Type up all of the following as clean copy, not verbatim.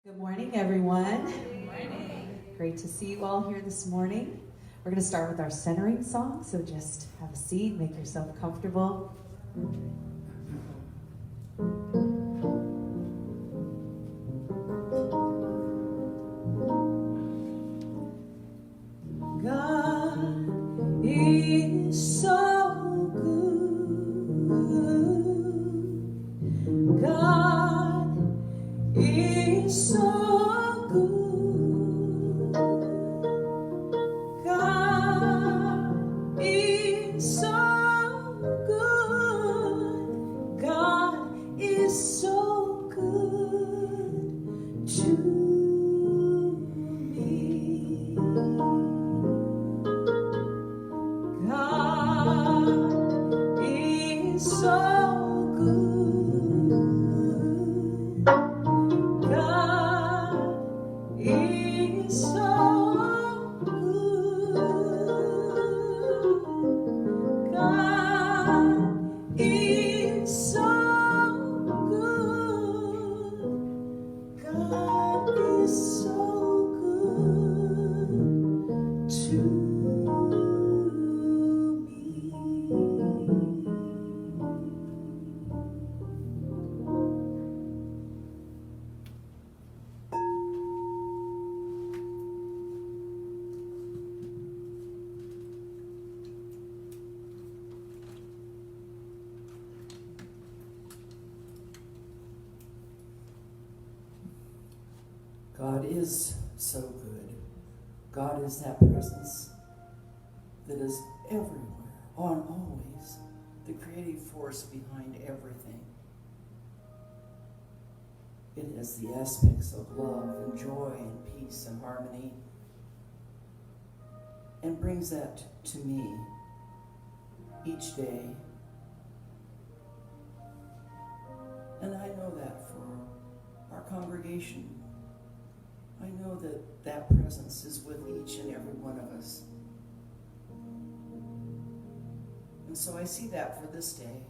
Good morning, everyone. Good morning. Great to see you all here this morning. We're going to start with our centering song, so just have a seat, make yourself comfortable. God is so good. God is so good. God is so good. God is so good to me. God is so good. God is so good. God is so good. God is so good to me. God is so good. God is that presence that is everywhere, on always, the creative force behind everything. It has the aspects of love and joy and peace and harmony, and brings that to me each day. And I know that for our congregation. I know that that presence is with each and every one of us. And so I see that for this day.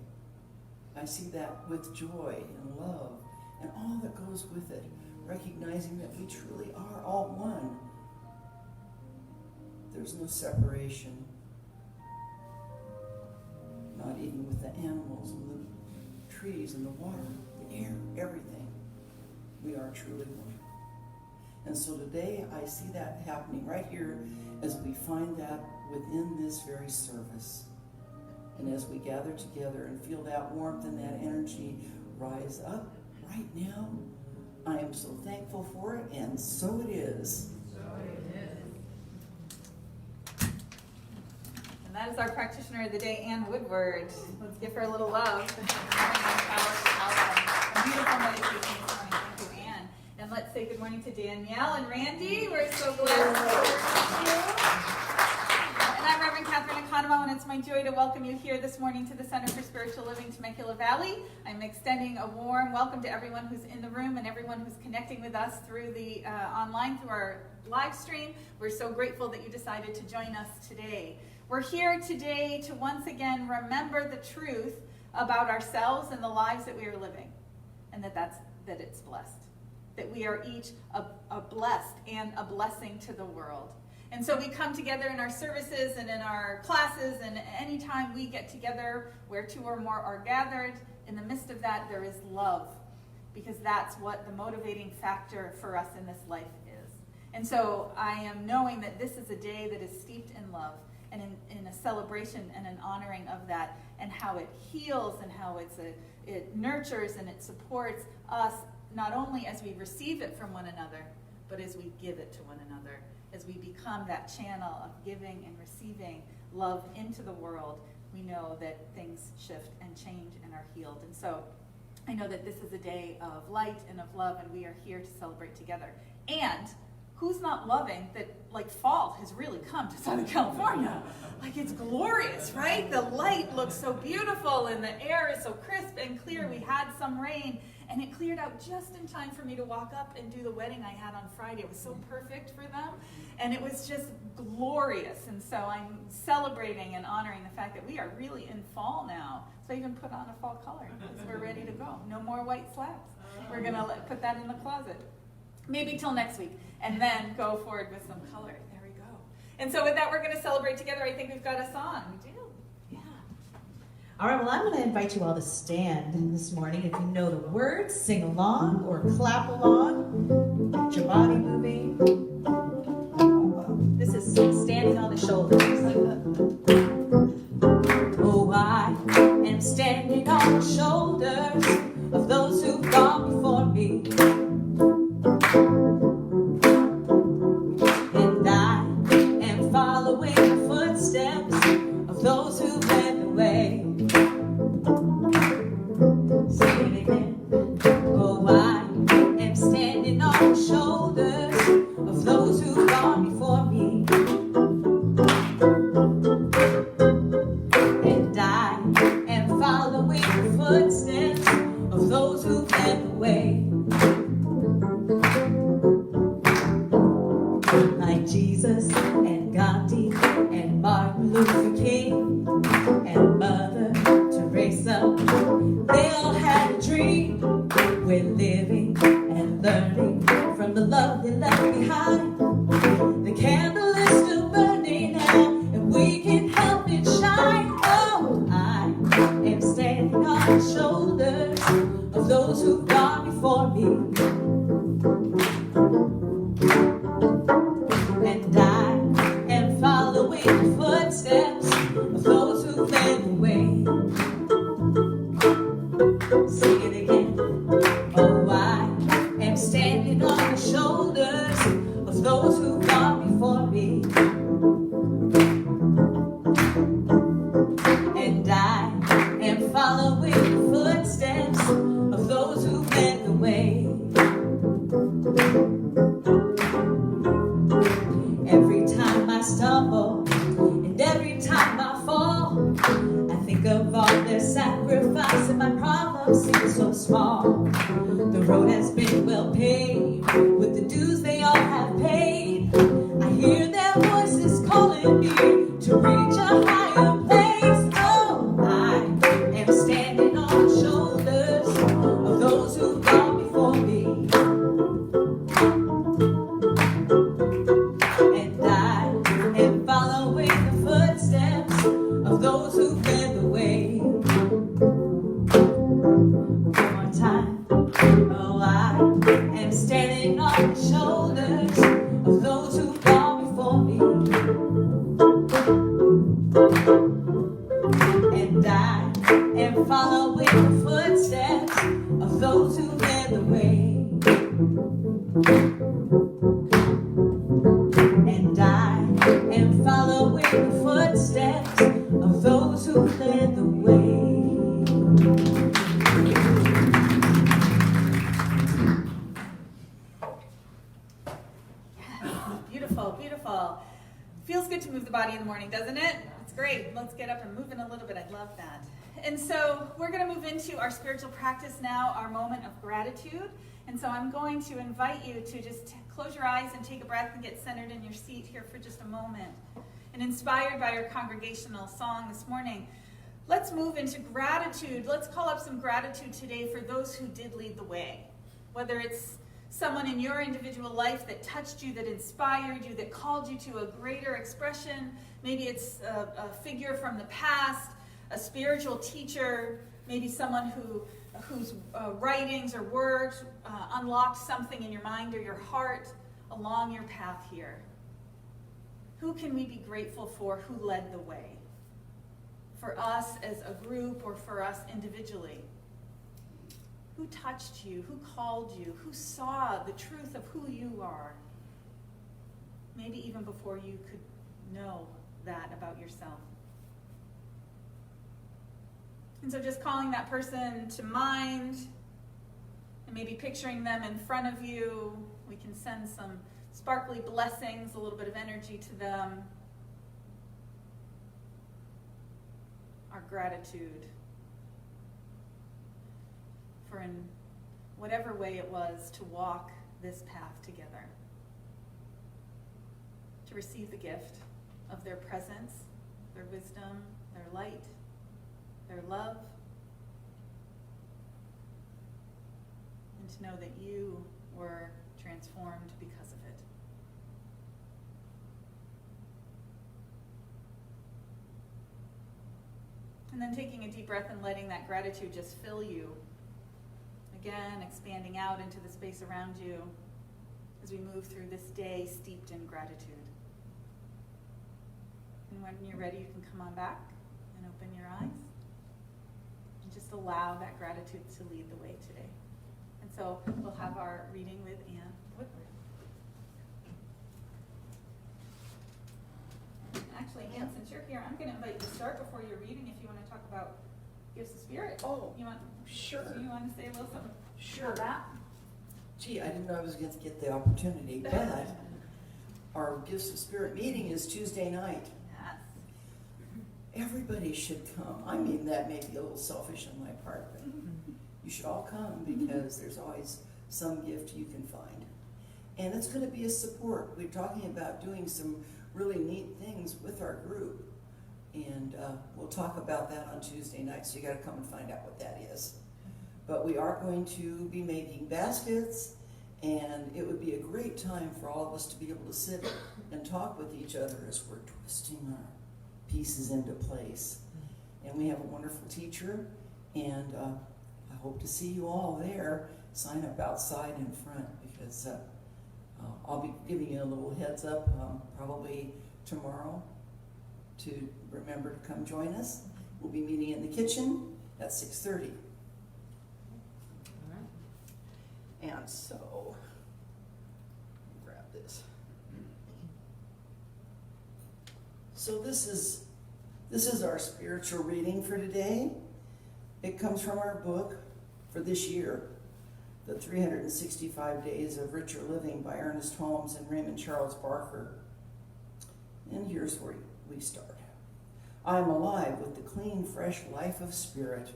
I see that with joy and love and all that goes with it, recognizing that we truly are all one. There's no separation, not even with the animals and the trees and the water, the air, everything. We are truly one. And so today I see that happening right here as we find that within this very service. And as we gather together and feel that warmth and that energy rise up right now, I am so thankful for it, and so it is. And that is our practitioner of the day, Ann Woodward. Let's give her a little love. A beautiful meditation this morning. Thank you, Ann. And let's say good morning to Danielle and Randy. We're so glad to see you. And I'm Rev Katherine Economou, and it's my joy to welcome you here this morning to the Center for Spiritual Living, Temecula Valley. I'm extending a warm welcome to everyone who's in the room and everyone who's connecting with us through the online, through our live stream. We're so grateful that you decided to join us today. We're here today to once again remember the truth about ourselves and the lives that we are living, and that it's blessed, that we are each a blessed and a blessing to the world. And so we come together in our services and in our classes, and anytime we get together where two or more are gathered, in the midst of that there is love, because that's what the motivating factor for us in this life is. And so I am knowing that this is a day that is steeped in love and in a celebration and an honoring of that, and how it heals and how it nurtures and it supports us, not only as we receive it from one another, but as we give it to one another, as we become that channel of giving and receiving love into the world. We know that things shift and change and are healed. And so I know that this is a day of light and of love, and we are here to celebrate together. And who's not loving that, like, fall has really come to Southern California? Like, it's glorious, right? The light looks so beautiful and the air is so crisp and clear. We had some rain, and it cleared out just in time for me to walk up and do the wedding I had on Friday. It was so perfect for them, and it was just glorious. And so I'm celebrating and honoring the fact that we are really in fall now. So I even put on a fall color because we're ready to go. No more white slabs. We're going to put that in the closet. maybe till next week, and then go forward with some color. There we go. And so with that, we're going to celebrate together. I think we've got a song. We do. Yeah. All right, well, I'm going to invite you all to stand this morning. If you know the words, sing along or clap along. Get your body moving. This is standing on the shoulders. Oh, I am standing on the shoulders of those who've gone before me. And I am following the footsteps of those who led the way. Say it again. Oh, I am standing on the shoulders of those who've gone before me. And I am following the footsteps of those who led the way. Like Jesus and Gandhi and Martin Luther King and Mother Teresa, they all had a dream. We're living and learning from the love they left behind. The candle is still burning now, and we can help it shine. Oh, I am standing on the shoulders of those who've gone before me. And I am following the footsteps of those who led the way. Sing it again. Oh, I am standing on the shoulders of those who've gone before me. And I am following the footsteps of those who led the way. Every time I stumble and every time I fall, I think of all their sacrifice and my problems seem so small. The road has been well paved with the dues they all have paid. I hear their voices calling me to reach a higher place. Oh, I am standing on the shoulders of those who've gone before me. And I am following the footsteps of those who led the way. One more time. Oh, I am standing on the shoulders of those who've gone before me. And I am following the footsteps of those who led the way. And I am following the footsteps of those who led the way. Beautiful, beautiful. Feels good to move the body in the morning, doesn't it? It's great. Let's get up and move in a little bit. I love that. And so we're going to move into our spiritual practice now, our moment of gratitude. And so I'm going to invite you to just close your eyes and take a breath and get centered in your seat here for just a moment. And inspired by our congregational song this morning, let's move into gratitude. Let's call up some gratitude today for those who did lead the way. Whether it's someone in your individual life that touched you, that inspired you, that called you to a greater expression. Maybe it's a figure from the past, a spiritual teacher, maybe someone whose writings or words unlocked something in your mind or your heart along your path here. Who can we be grateful for who led the way? For us as a group or for us individually? Who touched you? Who called you? Who saw the truth of who you are? Maybe even before you could know that about yourself. And so just calling that person to mind and maybe picturing them in front of you, we can send some sparkly blessings, a little bit of energy to them. Our gratitude for in whatever way it was to walk this path together. To receive the gift of their presence, their wisdom, their light, their love, and to know that you were transformed because of it. And then taking a deep breath and letting that gratitude just fill you. Again, expanding out into the space around you as we move through this day steeped in gratitude. And when you're ready, you can come on back and open your eyes. And just allow that gratitude to lead the way today. And so we'll have our reading with Ann Woodward. Actually, Ann, since you're here, I'm going to invite you to start before your reading if you want to talk about gifts of spirit. Oh, you want? sure. Do you want to say a little something Sure. about that? Gee, I didn't know I was going to get the opportunity, but our Gifts of Spirit meeting is Tuesday night. Yes. Everybody should come. I mean, that may be a little selfish on my part, but you should all come because there's always some gift you can find. And it's going to be a support. We're talking about doing some really neat things with our group. And we'll talk about that on Tuesday night, so you got to come and find out what that is. But we are going to be making baskets, and it would be a great time for all of us to be able to sit and talk with each other as we're twisting our pieces into place. And we have a wonderful teacher, and I hope to see you all there. Sign up outside in front because I'll be giving you a little heads up probably tomorrow to remember to come join us. We'll be meeting in the kitchen at 6:30. And so, grab this. So this is our spiritual reading for today. It comes from our book for this year, The 365 Days of Richer Living by Ernest Holmes and Raymond Charles Barker. And here's where we start. I am alive with the clean, fresh life of spirit.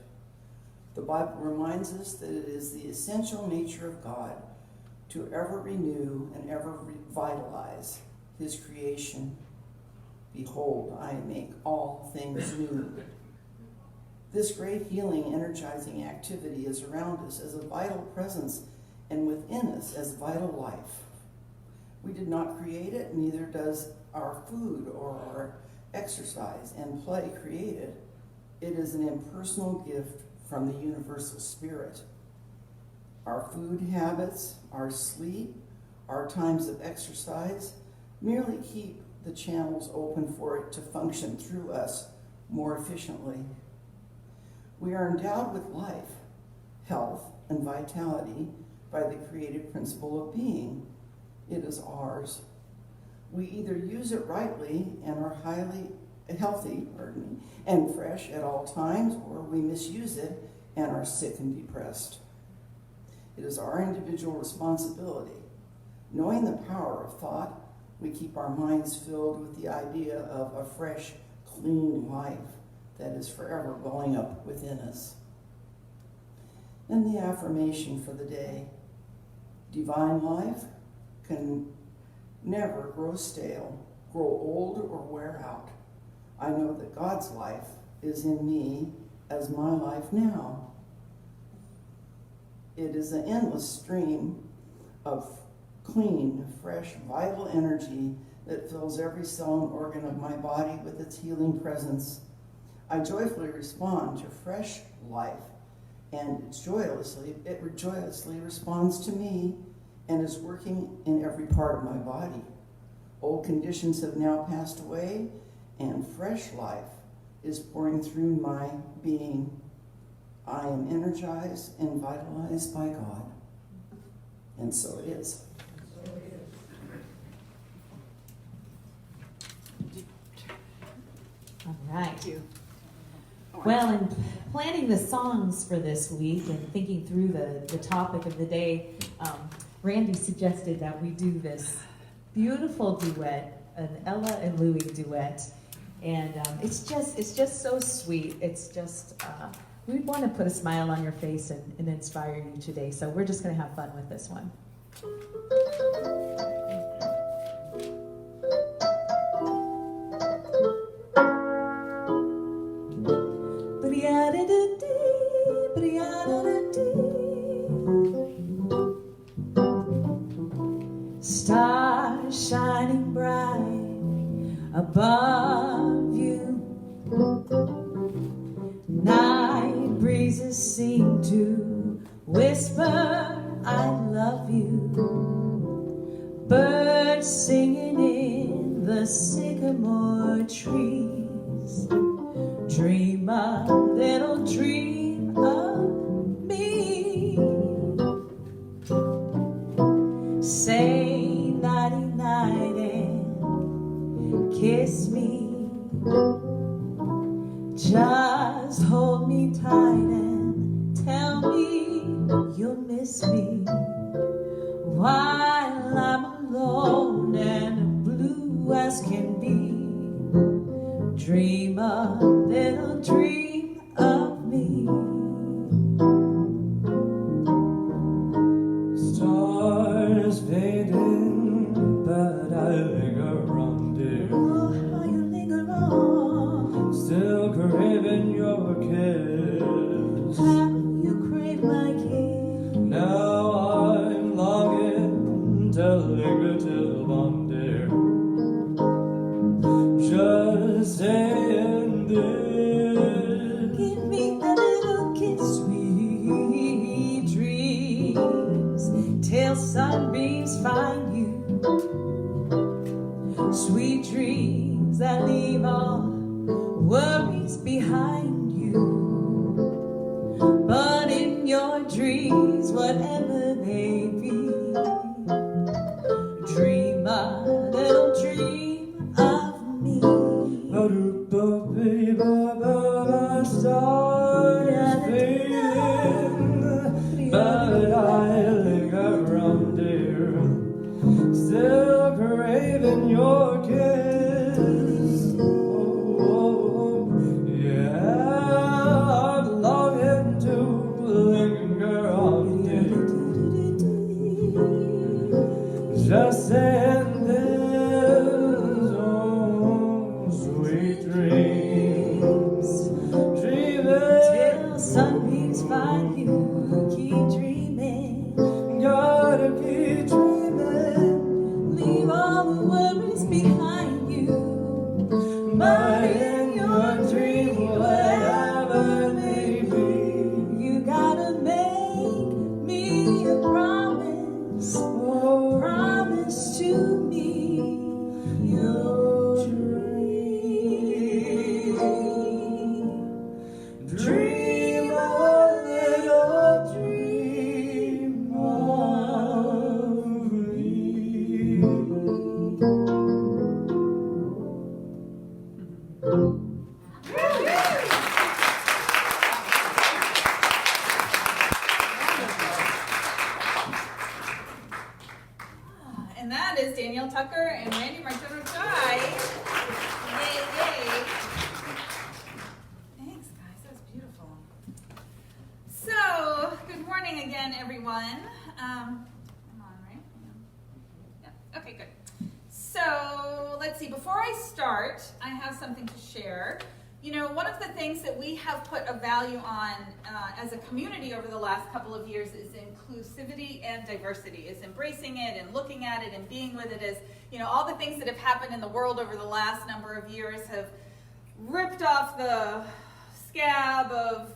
The Bible reminds us that it is the essential nature of God to ever renew and ever revitalize his creation. Behold, I make all things new. This great healing, energizing activity is around us as a vital presence and within us as vital life. We did not create it, neither does our food or our exercise and play create it. It is an impersonal gift from the universal spirit. Our food habits, our sleep, our times of exercise merely keep the channels open for it to function through us more efficiently. We are endowed with life, health, and vitality by the creative principle of being. It is ours. We either use it rightly and are highly healthy, and fresh at all times, or we misuse it and are sick and depressed. It is our individual responsibility. Knowing the power of thought, we keep our minds filled with the idea of a fresh, clean life that is forever welling up within us. And the affirmation for the day: divine life can never grow stale, grow old, or wear out. I know that God's life is in me as my life now. It is an endless stream of clean, fresh, vital energy that fills every cell and organ of my body with its healing presence. I joyfully respond to fresh life, and it joyously responds to me and is working in every part of my body. Old conditions have now passed away, and fresh life is pouring through my being. I am energized and vitalized by God. And so it is. All right. Well, in planning the songs for this week and thinking through the topic of the day, Randy suggested that we do this beautiful duet, an Ella and Louie duet. And it's just so sweet. It's just, we want to put a smile on your face and inspire you today. So we're just going to have fun with this one. stars shining bright above you. Night breezes seem to whisper, I love you. Birds singing in the sycamore trees. Dream a little dream of me. Say nighty-night and kiss me. Just hold me tight and tell me you'll miss me while I'm alone and blue as can be. Dream a little dream of me. Stars fading, but I linger on, dear. Oh, how you linger on. Still craving your kiss. How you crave my kiss. Now I'm longing to linger till dawn, dear. Just saying this. Give me a little kiss, sweet dreams, till sunbeams find you. Sweet dreams that leave all worries behind you. But in your dreams, whatever they be, dream a little dream of me. Stars fading, but I linger on, dear. Still craving your kiss. Oh, yeah, I'm longing to linger on, dear. Just saying this, oh, sweet dreams, dreaming Till sunbeams find you, keep dreaming. gotta keep dreaming. Leave all the worries behind you. But in your dream, whatever may be, you gotta make me a promise. Oh, Promise to me you'll dream a little dream of me. And that is Danielle Tucker and Randy Martino Chai. Yay, yay. Thanks, guys. That was beautiful. So, good morning again, everyone. I'm on, right? Yeah. Okay, good. So, let's see. Before I start, I have something to share. You know, one of the things that we have put a value on as a community over the last couple of years is inclusivity and diversity, is embracing it and looking at it and being with it. As you know, all the things that have happened in the world over the last number of years have ripped off the scab of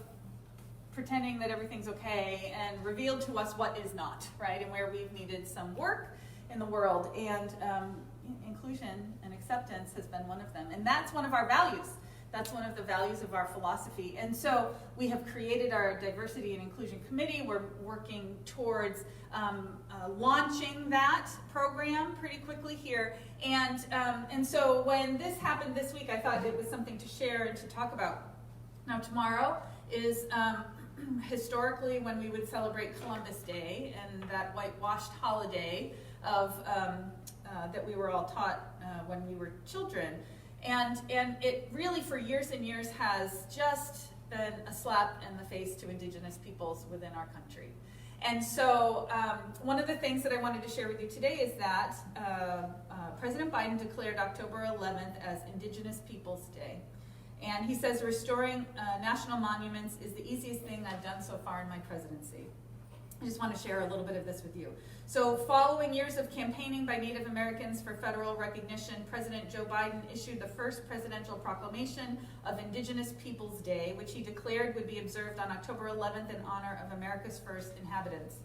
pretending that everything's okay and revealed to us what is not, right? And where we've needed some work in the world. And inclusion and acceptance has been one of them. And that's one of our values. That's one of the values of our philosophy. And so we have created our Diversity and Inclusion Committee. We're working towards launching that program pretty quickly here. And so when this happened this week, I thought it was something to share and to talk about. Now tomorrow is historically when we would celebrate Columbus Day and that whitewashed holiday of that we were all taught when we were children. And it really, for years and years, has just been a slap in the face to Indigenous peoples within our country. And so one of the things that I wanted to share with you today is that President Biden declared October 11th as Indigenous Peoples Day. And he says restoring national monuments is the easiest thing I've done so far in my presidency. I just want to share a little bit of this with you. So following years of campaigning by Native Americans for federal recognition, President Joe Biden issued the first presidential proclamation of Indigenous Peoples Day, which he declared would be observed on October 11th in honor of America's first inhabitants.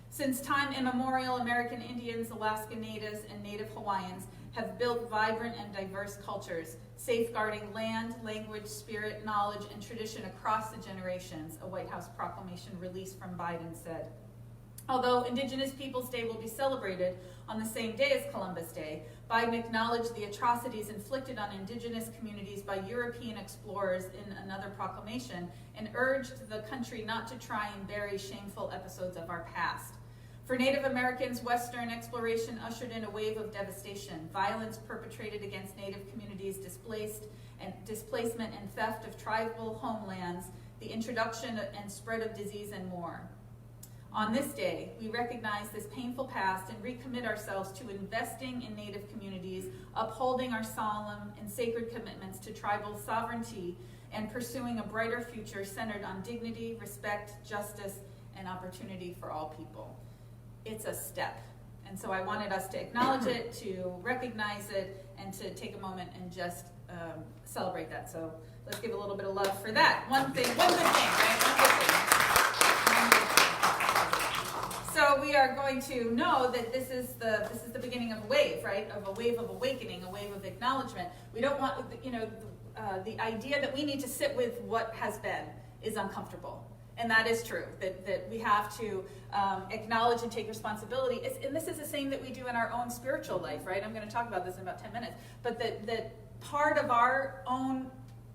Since time immemorial, American Indians, Alaska Natives, and Native Hawaiians have built vibrant and diverse cultures, safeguarding land, language, spirit, knowledge, and tradition across the generations, a White House proclamation released from Biden said. Although Indigenous Peoples Day will be celebrated on the same day as Columbus Day, Biden acknowledged the atrocities inflicted on Indigenous communities by European explorers in another proclamation and urged the country not to try and bury shameful episodes of our past. For Native Americans, Western exploration ushered in a wave of devastation, violence perpetrated against Native communities, displacement and theft of tribal homelands, the introduction and spread of disease, and more. On this day, we recognize this painful past and recommit ourselves to investing in Native communities, upholding our solemn and sacred commitments to tribal sovereignty, and pursuing a brighter future centered on dignity, respect, justice, and opportunity for all people. It's a step. And so I wanted us to acknowledge it, to recognize it, and to take a moment and just celebrate that. So let's give a little bit of love for that. One good thing, right? So we are going to know that this is the beginning of a wave, right? Of a wave of awakening, a wave of acknowledgement. We don't want, the idea that we need to sit with what has been is uncomfortable. And that is true, that we have to acknowledge and take responsibility. And this is the same that we do in our own spiritual life, right? I'm going to talk about this in about 10 minutes. But that part of our own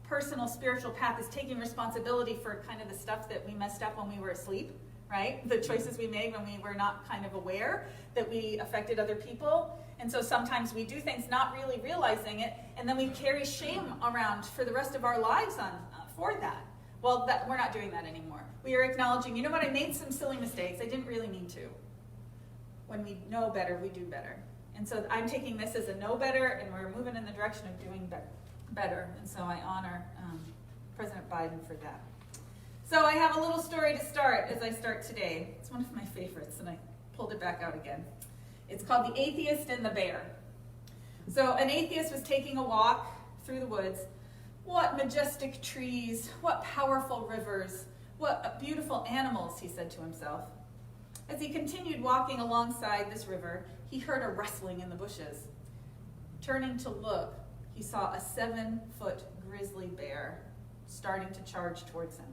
personal spiritual path is taking responsibility for kind of the stuff that we messed up when we were asleep, right? The choices we made when we were not kind of aware that we affected other people. And so sometimes we do things not really realizing it, and then we carry shame around for the rest of our lives for that. Well, we're not doing that anymore. We are acknowledging, you know what, I made some silly mistakes. I didn't really mean to. When we know better, we do better. And so I'm taking this as a know better, and we're moving in the direction of doing better. And so I honor President Biden for that. So I have a little story to start as I start today. It's one of my favorites, and I pulled it back out again. It's called The Atheist and the Bear. So an atheist was taking a walk through the woods. What majestic trees, what powerful rivers, what beautiful animals, he said to himself. As he continued walking alongside this river, he heard a rustling in the bushes. Turning to look, he saw a 7-foot grizzly bear starting to charge towards him.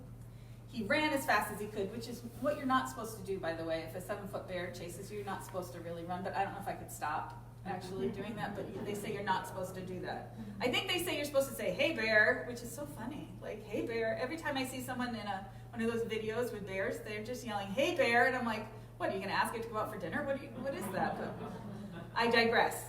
He ran as fast as he could, which is what you're not supposed to do, by the way. If a 7-foot bear chases you, you're not supposed to really run, but I don't know if I could stop actually doing that, but they say you're not supposed to do that. I think they say you're supposed to say, "Hey bear," which is so funny. Like, "Hey bear." Every time I see someone in one of those videos with bears, they're just yelling, "Hey bear," and I'm like, what, are you gonna ask it to go out for dinner? What is that? But I digress.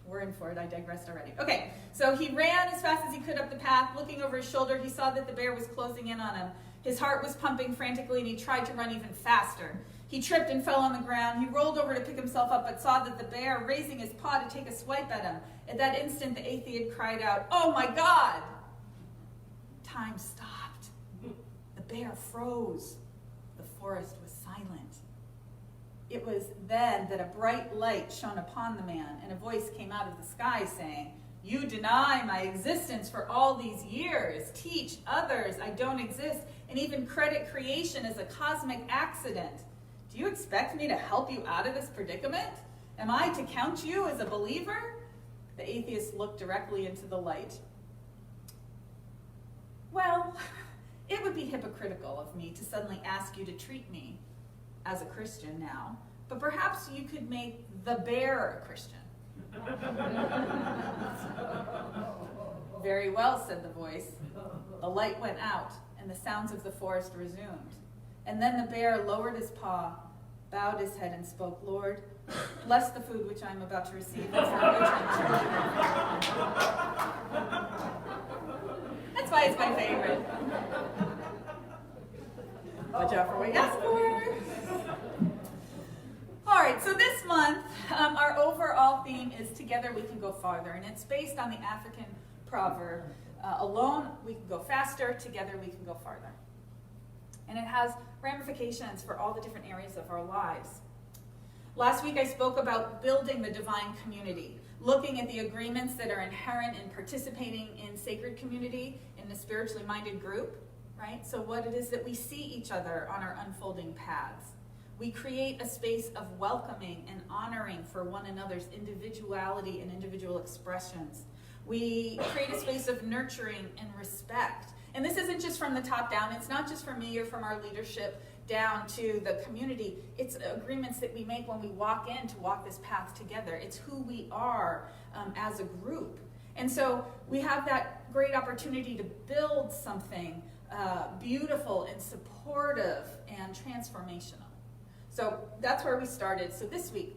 We're in for it. I digressed already. Okay, so he ran as fast as he could up the path. Looking over his shoulder, he saw that the bear was closing in on him. His heart was pumping frantically, and he tried to run even faster. He tripped and fell on the ground. He rolled over to pick himself up, but saw that the bear raising his paw to take a swipe at him. At that instant, the atheist cried out, "Oh my God!" Time stopped. The bear froze. The forest was silent. It was then that a bright light shone upon the man, and a voice came out of the sky saying, "You deny my existence for all these years, teach others I don't exist, and even credit creation as a cosmic accident. Do you expect me to help you out of this predicament? Am I to count you as a believer?" The atheist looked directly into the light. "Well, it would be hypocritical of me to suddenly ask you to treat me as a Christian now, but perhaps you could make the bear a Christian." "Very well," said the voice. The light went out, and the sounds of the forest resumed. And then the bear lowered his paw, bowed his head, and spoke, "Lord, bless the food which I am about to receive." That's why it's my favorite. Watch out for what you ask for. All right, so this month, our overall theme is Together We Can Go Farther, and it's based on the African proverb, alone we can go faster, together we can go farther. And it has ramifications for all the different areas of our lives. Last week I spoke about building the divine community, looking at the agreements that are inherent in participating in sacred community, in a spiritually minded group, right? So what it is that we see each other on our unfolding paths. We create a space of welcoming and honoring for one another's individuality and individual expressions. We create a space of nurturing and respect. And this isn't just from the top down. It's not just from me or from our leadership down to the community. It's agreements that we make when we walk in to walk this path together. It's who we are as a group. And so we have that great opportunity to build something beautiful and supportive and transformational. So that's where we started. So this week,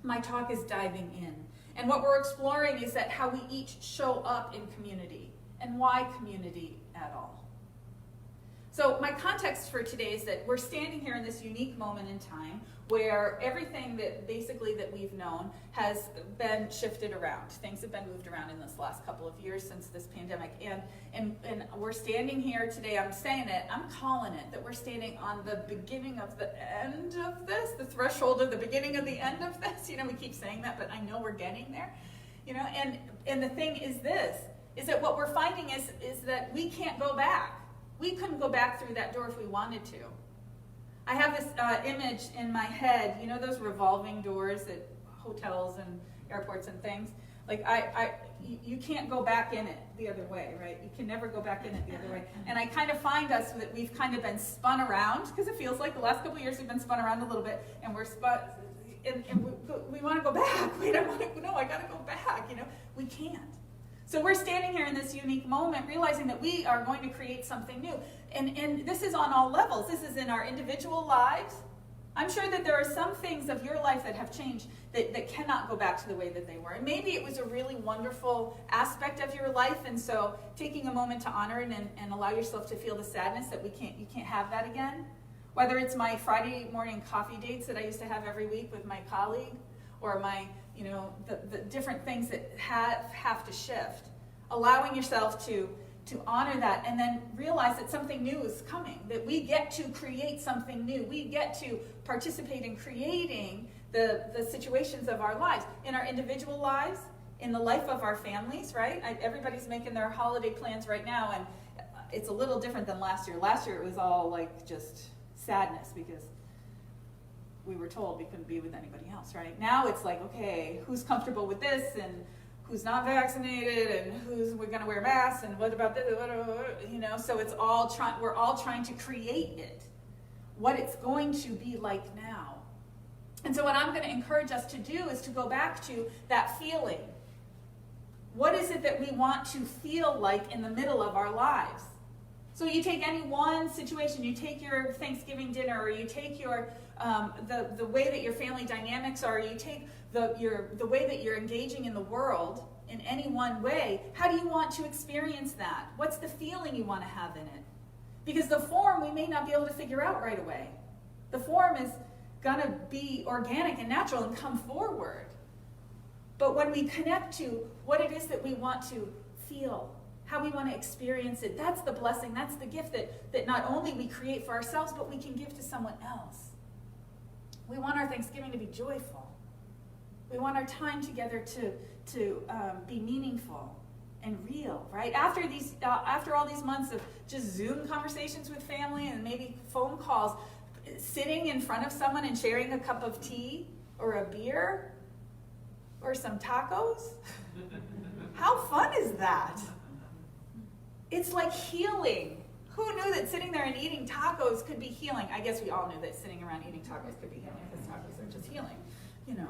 my talk is diving in. And what we're exploring is that how we each show up in community and why community at all. So my context for today is that we're standing here in this unique moment in time where everything that basically that we've known has been shifted around. Things have been moved around in this last couple of years since this pandemic. And we're standing here today, I'm saying it, I'm calling it, that we're standing on the beginning of the end of this, the threshold of the beginning of the end of this. You know, we keep saying that, but I know we're getting there. You know, and the thing is this, is that what we're finding is that we can't go back. We couldn't go back through that door if we wanted to. I have this image in my head, you know those revolving doors at hotels and airports and things? Like you can't go back in it the other way, right? You can never go back in it the other way. And I kind of find us that we've kind of been spun around, because it feels like the last couple of years we've been spun around a little bit, and we're spun, and we want to go back. Wait, I got to go back, you know? We can't. So we're standing here in this unique moment, realizing that we are going to create something new. And this is on all levels. This is in our individual lives. I'm sure that there are some things of your life that have changed that cannot go back to the way that they were. And maybe it was a really wonderful aspect of your life, and so taking a moment to honor it and allow yourself to feel the sadness that you can't have that again. Whether it's my Friday morning coffee dates that I used to have every week with my colleague, or my, you know, the different things that have to shift. Allowing yourself to honor that, and then realize that something new is coming, that we get to create something new. We get to participate in creating the situations of our lives, in our individual lives, in the life of our families, right? Everybody's making their holiday plans right now, and it's a little different than last year. Last year it was all like just sadness because we were told we couldn't be with anybody else, right? Now it's like, okay, who's comfortable with this, and who's not vaccinated, and we're going to wear masks, and what about this, you know? So it's all we're all trying to create it, what it's going to be like now. And so what I'm going to encourage us to do is to go back to that feeling. What is it that we want to feel like in the middle of our lives? So you take any one situation, you take your Thanksgiving dinner, or you take your the way that your family dynamics are, you take the way that you're engaging in the world in any one way. How do you want to experience that? What's the feeling you want to have in it? Because the form we may not be able to figure out right away. The form is going to be organic and natural and come forward. But when we connect to what it is that we want to feel, how we want to experience it, that's the blessing, that's the gift that not only we create for ourselves, but we can give to someone else. We want our Thanksgiving to be joyful. We want our time together to be meaningful and real, right? After all these months of just Zoom conversations with family and maybe phone calls, sitting in front of someone and sharing a cup of tea or a beer or some tacos, how fun is that? It's like healing. Who knew that sitting there and eating tacos could be healing? I guess we all knew that sitting around eating tacos could be healing, because tacos are just healing, you know.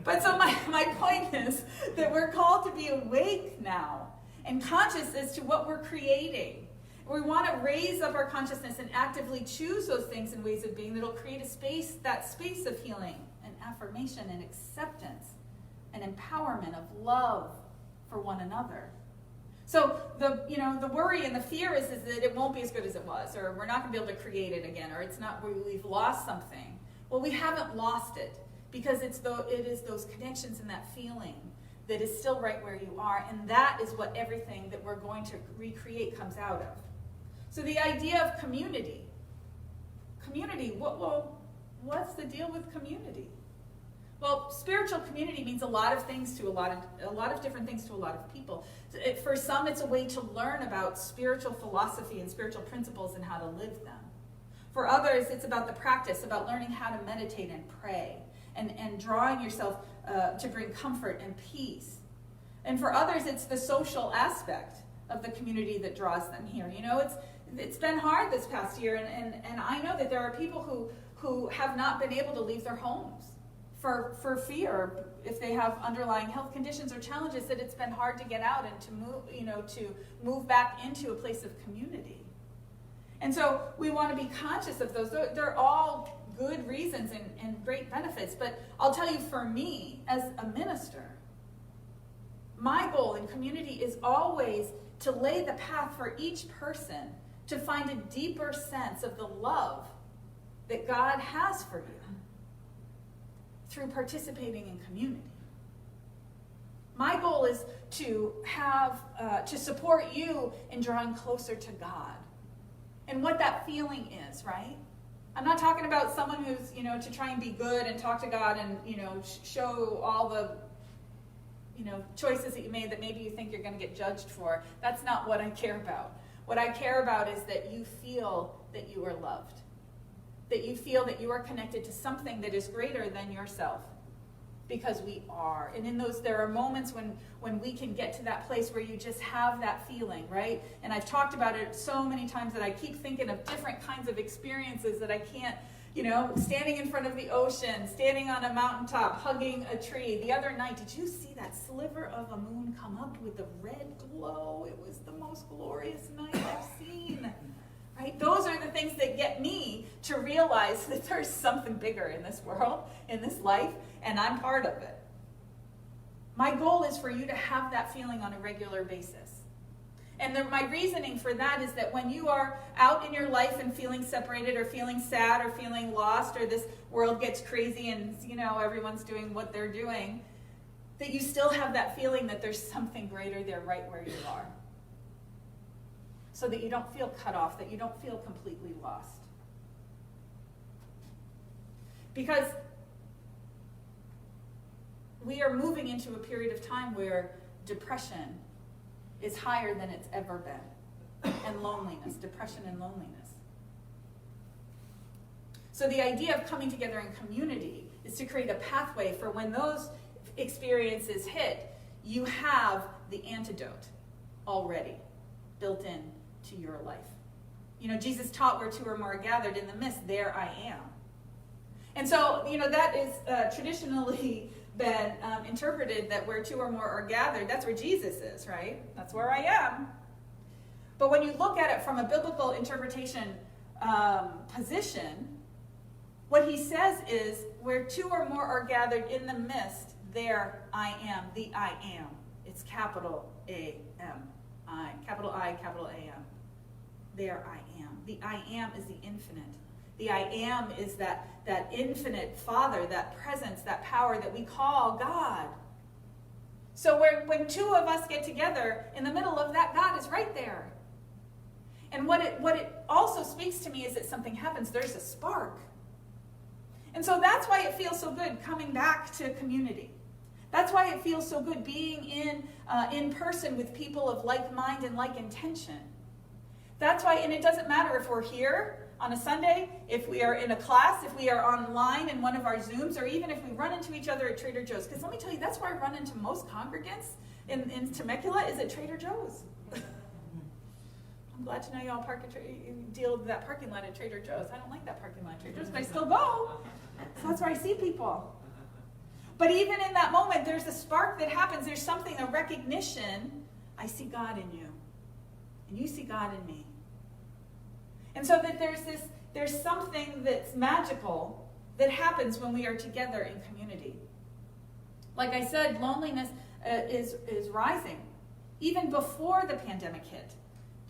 But so my point is that we're called to be awake now and conscious as to what we're creating. We want to raise up our consciousness and actively choose those things and ways of being that'll create that space of healing and affirmation and acceptance and empowerment of love for one another. So the worry and the fear is that it won't be as good as it was, or we're not going to be able to create it again, or we've lost something. Well, we haven't lost it, because it is those connections and that feeling that is still right where you are, and that is what everything that we're going to recreate comes out of. So the idea of community, community. What's the deal with community? Well, spiritual community means a lot of things to a lot of different things to a lot of people. For some, it's a way to learn about spiritual philosophy and spiritual principles and how to live them. For others, it's about the practice, about learning how to meditate and pray, and drawing yourself to bring comfort and peace. And for others, it's the social aspect of the community that draws them here. You know, it's been hard this past year, and I know that there are people who have not been able to leave their homes for fear, if they have underlying health conditions or challenges, that it's been hard to get out and to move back into a place of community. And so we want to be conscious of those. They're all good reasons and great benefits. But I'll tell you, for me, as a minister, my goal in community is always to lay the path for each person to find a deeper sense of the love that God has for you through participating in community. My goal is to to support you in drawing closer to God. And what that feeling is, right? I'm not talking about someone who's, to try and be good and talk to God and, show all the, choices that you made that maybe you think you're going to get judged for. That's not what I care about. What I care about is that you feel that you are loved. That you feel that you are connected to something that is greater than yourself. Because we are. And in those, there are moments when we can get to that place where you just have that feeling, right? And I've talked about it so many times that I keep thinking of different kinds of experiences that I can't, standing in front of the ocean, standing on a mountaintop, hugging a tree. The other night, did you see that sliver of a moon come up with the red glow? It was the most glorious night I've seen. Right? Those are the things that get me to realize that there's something bigger in this world, in this life, and I'm part of it. My goal is for you to have that feeling on a regular basis. And my reasoning for that is that when you are out in your life and feeling separated or feeling sad or feeling lost, or this world gets crazy and, everyone's doing what they're doing, that you still have that feeling that there's something greater there right where you are. So that you don't feel cut off, that you don't feel completely lost. Because we are moving into a period of time where depression is higher than it's ever been. And loneliness, depression and loneliness. So the idea of coming together in community is to create a pathway for when those experiences hit, you have the antidote already built in to your life. Jesus taught where two or more are gathered in the midst, there I am. And so, that is traditionally been interpreted that where two or more are gathered, that's where Jesus is, right? That's where I am. But when you look at it from a biblical interpretation position, what he says is, where two or more are gathered in the midst, there I am, the I am. It's capital A-M, I, capital A-M. There I am. The I am is the infinite. The I am is that infinite Father, that presence, that power that we call God. So when two of us get together, in the middle of that, God is right there. And what it also speaks to me is that something happens. There's a spark. And so that's why it feels so good coming back to community. That's why it feels so good being in person with people of like mind and like intention. That's why, and it doesn't matter if we're here on a Sunday, if we are in a class, if we are online in one of our Zooms, or even if we run into each other at Trader Joe's. Because let me tell you, that's where I run into most congregants in Temecula, is at Trader Joe's. I'm glad to know you all deal with that parking lot at Trader Joe's. I don't like that parking lot at Trader Joe's, but I still go. So that's where I see people. But even in that moment, there's a spark that happens. There's something, a recognition. I see God in you. And you see God in me. And so that there's something that's magical that happens when we are together in community. Like I said, loneliness is rising, even before the pandemic hit.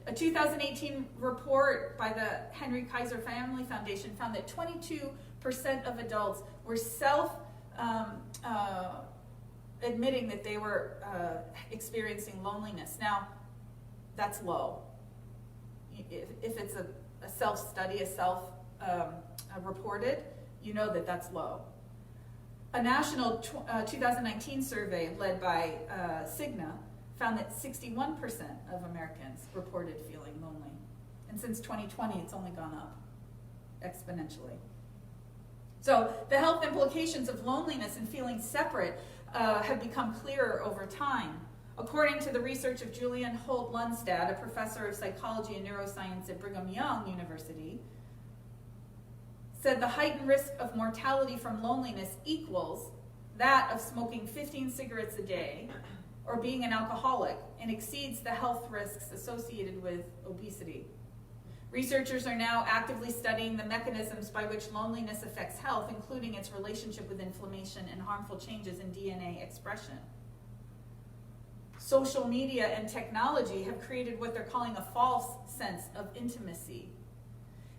A 2018 report by the Henry Kaiser Family Foundation found that 22% of adults were admitting that they were experiencing loneliness. Now, that's low. If it's a self-study, a reported, you know that that's low. A national 2019 survey led by Cigna found that 61% of Americans reported feeling lonely. And since 2020, it's only gone up exponentially. So the health implications of loneliness and feeling separate have become clearer over time. According to the research of Julian Holt Lundstad, a professor of psychology and neuroscience at Brigham Young University, said the heightened risk of mortality from loneliness equals that of smoking 15 cigarettes a day or being an alcoholic, and exceeds the health risks associated with obesity. Researchers are now actively studying the mechanisms by which loneliness affects health, including its relationship with inflammation and harmful changes in DNA expression. Social media and technology have created what they're calling a false sense of intimacy.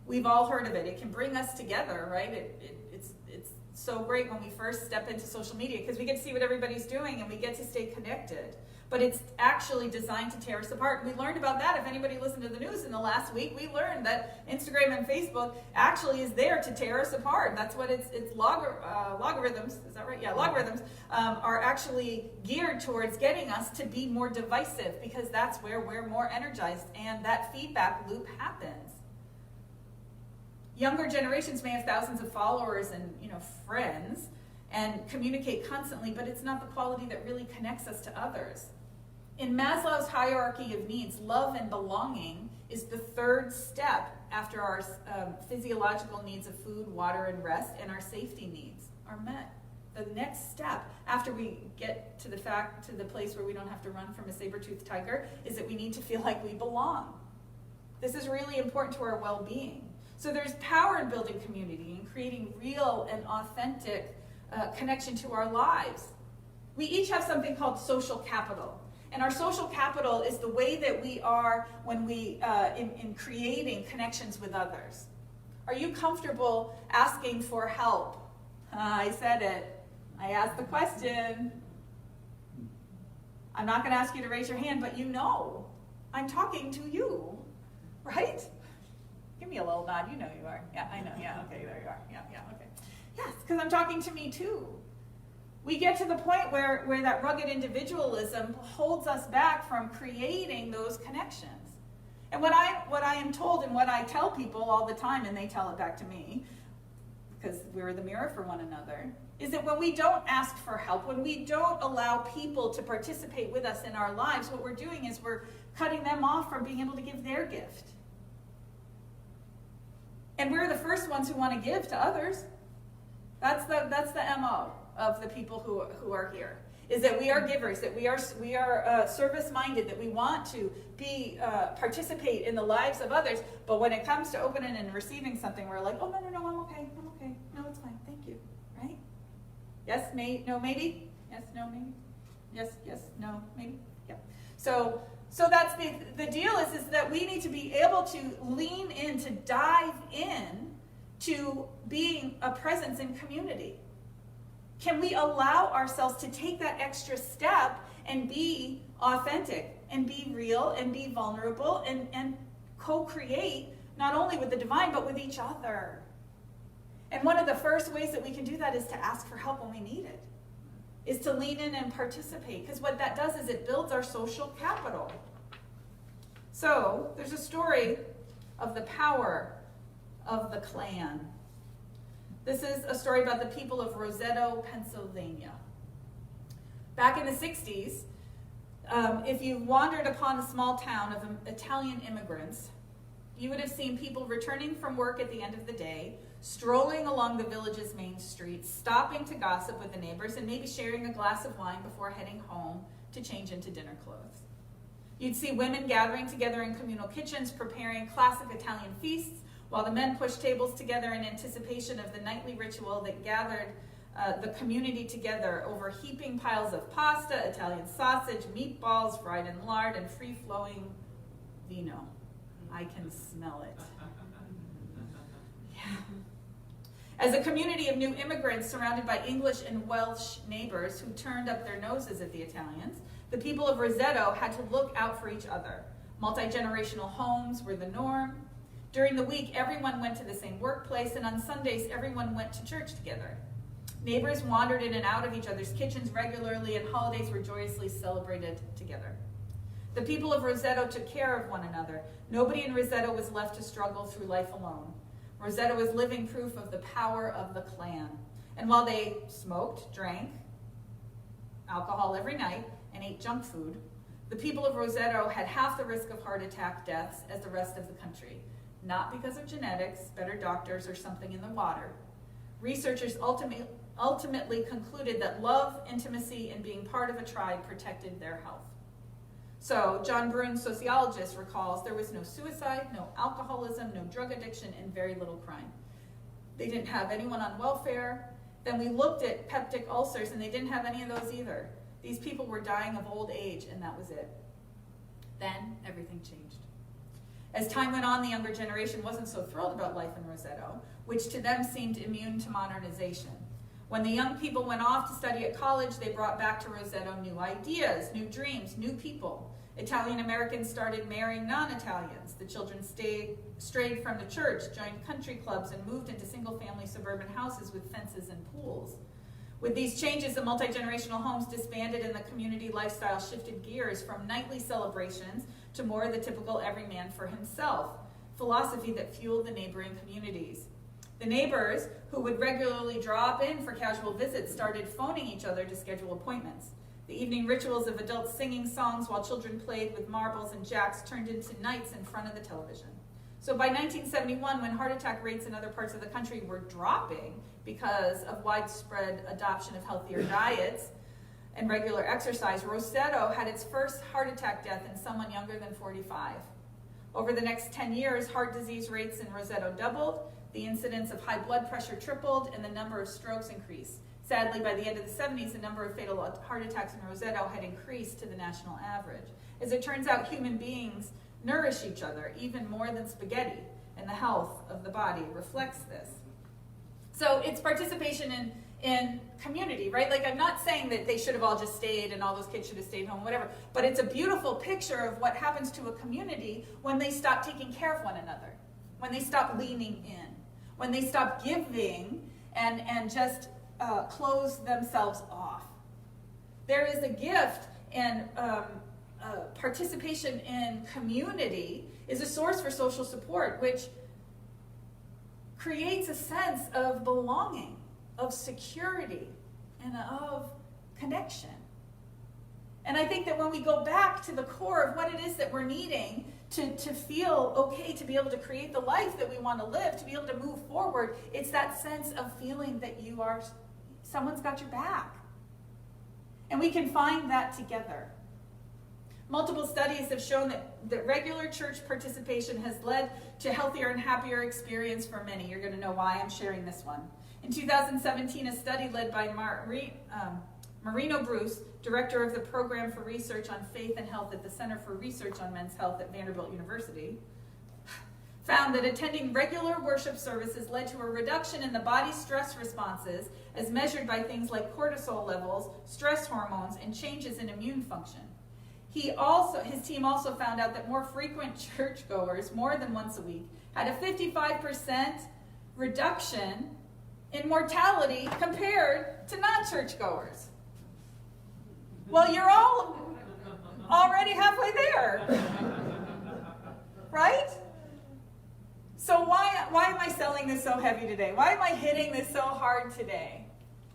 We've all heard of it. It can bring us together, right? It's so great when we first step into social media because we get to see what everybody's doing and we get to stay connected. But it's actually designed to tear us apart. And we learned about that. If anybody listened to the news in the last week, we learned that Instagram and Facebook actually is there to tear us apart. That's what it's logarithms, is that right? Yeah, logarithms are actually geared towards getting us to be more divisive because that's where we're more energized and that feedback loop happens. Younger generations may have thousands of followers and friends and communicate constantly, but it's not the quality that really connects us to others. In Maslow's hierarchy of needs, love and belonging is the third step after our physiological needs of food, water, and rest, and our safety needs are met. The next step after we get to the place where we don't have to run from a saber-toothed tiger is that we need to feel like we belong. This is really important to our well-being. So there's power in building community and creating real and authentic connection to our lives. We each have something called social capital. And our social capital is the way that we are when we, in creating connections with others. Are you comfortable asking for help? I said it. I asked the question. I'm not going to ask you to raise your hand, but I'm talking to you, right? Give me a little nod. You know you are. Yeah, I know. Yeah, okay, there you are. Yeah, okay. Yes, because I'm talking to me too. We get to the point where that rugged individualism holds us back from creating those connections. And what I am told and what I tell people all the time, and they tell it back to me, because we're the mirror for one another, is that when we don't ask for help, when we don't allow people to participate with us in our lives, what we're doing is we're cutting them off from being able to give their gift. And we're the first ones who want to give to others. That's the MO of the people who are here, is that we are givers, that we are service-minded, that we want to participate in the lives of others. But when it comes to opening and receiving something, we're like, oh, no, I'm okay. No, it's fine, thank you, right? Yes, no, maybe? Yes, no, maybe? Yes, no, maybe? Yeah. So that's the deal is that we need to be able to lean in, to dive in to being a presence in community. Can we allow ourselves to take that extra step and be authentic and be real and be vulnerable and co-create not only with the divine but with each other? And one of the first ways that we can do that is to ask for help when we need it, is to lean in and participate, because what that does is it builds our social capital. So there's a story of the power of the clan. This is a story about the people of Roseto, Pennsylvania. Back in the 60s, if you wandered upon a small town of Italian immigrants, you would have seen people returning from work at the end of the day, strolling along the village's main streets, stopping to gossip with the neighbors, and maybe sharing a glass of wine before heading home to change into dinner clothes. You'd see women gathering together in communal kitchens, preparing classic Italian feasts, while the men pushed tables together in anticipation of the nightly ritual that gathered the community together over heaping piles of pasta, Italian sausage, meatballs fried in lard, and free-flowing vino. I can smell it. Yeah. As a community of new immigrants surrounded by English and Welsh neighbors who turned up their noses at the Italians, the people of Roseto had to look out for each other. Multi-generational homes were the norm. During the week, everyone went to the same workplace, and on Sundays, everyone went to church together. Neighbors wandered in and out of each other's kitchens regularly, and holidays were joyously celebrated together. The people of Roseto took care of one another. Nobody in Roseto was left to struggle through life alone. Roseto was living proof of the power of the clan. And while they smoked, drank alcohol every night, and ate junk food, the people of Roseto had half the risk of heart attack deaths as the rest of the country. Not because of genetics, better doctors, or something in the water. Researchers ultimately concluded that love, intimacy, and being part of a tribe protected their health. So, John Brune, sociologist, recalls there was no suicide, no alcoholism, no drug addiction, and very little crime. They didn't have anyone on welfare. Then we looked at peptic ulcers, and they didn't have any of those either. These people were dying of old age, and that was it. Then everything changed. As time went on, the younger generation wasn't so thrilled about life in Roseto, which to them seemed immune to modernization. When the young people went off to study at college, they brought back to Roseto new ideas, new dreams, new people. Italian Americans started marrying non-Italians. The children strayed from the church, joined country clubs, and moved into single-family suburban houses with fences and pools. With these changes, the multi-generational homes disbanded and the community lifestyle shifted gears from nightly celebrations to more of the typical every man for himself philosophy that fueled the neighboring communities. The neighbors, who would regularly drop in for casual visits, started phoning each other to schedule appointments. The evening rituals of adults singing songs while children played with marbles and jacks turned into nights in front of the television. So by 1971, when heart attack rates in other parts of the country were dropping because of widespread adoption of healthier diets and regular exercise, Roseto had its first heart attack death in someone younger than 45. Over the next 10 years, heart disease rates in Roseto doubled, the incidence of high blood pressure tripled, and the number of strokes increased. Sadly, by the end of the 70s, the number of fatal heart attacks in Roseto had increased to the national average. As it turns out, human beings nourish each other even more than spaghetti, and the health of the body reflects this. So it's participation in community, right? Like, I'm not saying that they should have all just stayed and all those kids should have stayed home, whatever, but it's a beautiful picture of what happens to a community when they stop taking care of one another, when they stop leaning in, when they stop giving and just close themselves off. There is a gift, and participation in community is a source for social support, which creates a sense of belonging, of security, and of connection. And I think that when we go back to the core of what it is that we're needing to feel okay, to be able to create the life that we want to live, to be able to move forward, it's that sense of feeling that someone's got your back. And we can find that together. Multiple studies have shown that regular church participation has led to healthier and happier experience for many. You're going to know why I'm sharing this one. In 2017, a study led by Marino Bruce, director of the Program for Research on Faith and Health at the Center for Research on Men's Health at Vanderbilt University, found that attending regular worship services led to a reduction in the body's stress responses as measured by things like cortisol levels, stress hormones, and changes in immune function. His team also found out that more frequent churchgoers, more than once a week, had a 55% reduction in mortality compared to non-churchgoers. Well, you're all already halfway there, right? So why am I selling this so heavy today? Why am I hitting this so hard today?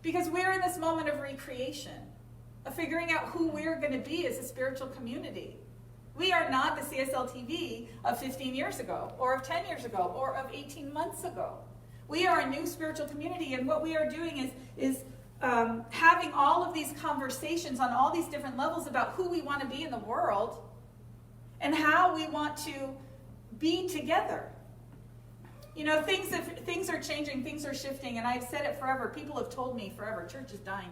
Because we're in this moment of recreation, of figuring out who we're going to be as a spiritual community. We are not the CSLTV of 15 years ago, or of 10 years ago, or of 18 months ago. We are a new spiritual community, and what we are doing is having all of these conversations on all these different levels about who we want to be in the world and how we want to be together. You know, things are changing, things are shifting, and I've said it forever. People have told me forever, church is dying,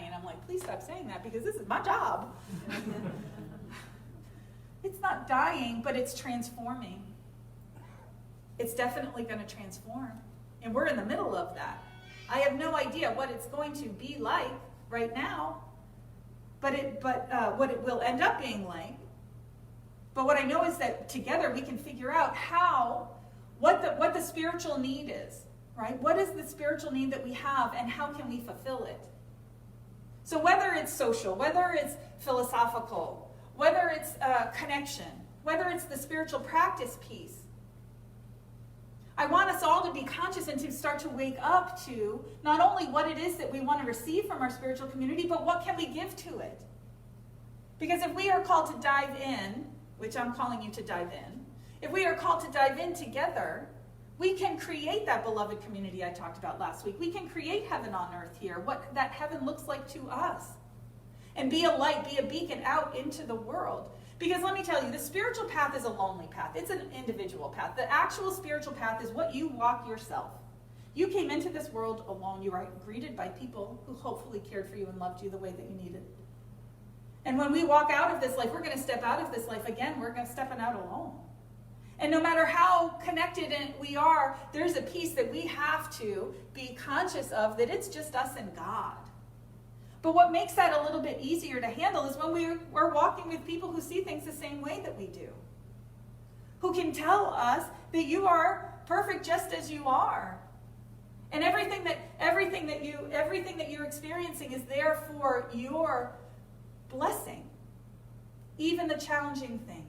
and I'm like, please stop saying that, because this is my job. It's not dying, but it's transforming. It's definitely going to transform, and we're in the middle of that. I have no idea what it's going to be like right now, but what it will end up being like. But what I know is that together we can figure out how what the spiritual need is, right? What is the spiritual need that we have, and how can we fulfill it? So whether it's social, whether it's philosophical, whether it's connection, whether it's the spiritual practice piece, I want us all to be conscious and to start to wake up to not only what it is that we want to receive from our spiritual community, but what can we give to it? Because if we are called to dive in, which I'm calling you to dive in, if we are called to dive in together, we can create that beloved community I talked about last week. We can create heaven on earth here, what that heaven looks like to us. And be a light, be a beacon out into the world. Because let me tell you, the spiritual path is a lonely path. It's an individual path. The actual spiritual path is what you walk yourself. You came into this world alone. You are greeted by people who hopefully cared for you and loved you the way that you needed. And when we walk out of this life, we're going to step out of this life again. We're going to step out alone. And no matter how connected we are, there's a piece that we have to be conscious of, that it's just us and God. But what makes that a little bit easier to handle is when we're walking with people who see things the same way that we do. Who can tell us that you are perfect just as you are. And everything that you're experiencing is there for your blessing. Even the challenging things.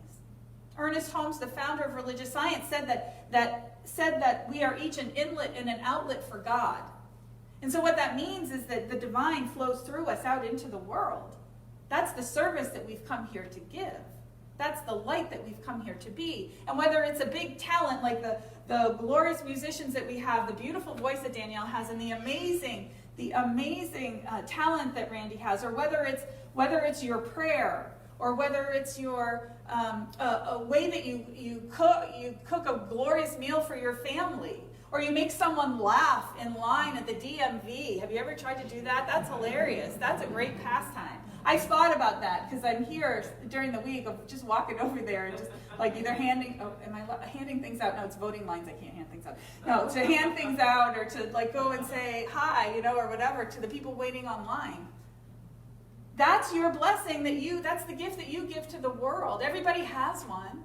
Ernest Holmes, the founder of religious science, said that we are each an inlet and an outlet for God. And so what that means is that the divine flows through us out into the world. That's the service that we've come here to give. That's the light that we've come here to be. And whether it's a big talent like the glorious musicians that we have, the beautiful voice that Danielle has, and the amazing talent that Randy has, or whether it's your prayer, or whether it's your a way that you cook a glorious meal for your family, or you make someone laugh in line at the DMV. Have you ever tried to do that? That's hilarious. That's a great pastime. I've thought about that because I'm here during the week of just walking over there and just like either handing things out? No, it's voting lines. I can't hand things out. No, to hand things out or to like go and say hi, or whatever to the people waiting online. That's your blessing that's the gift that you give to the world. Everybody has one.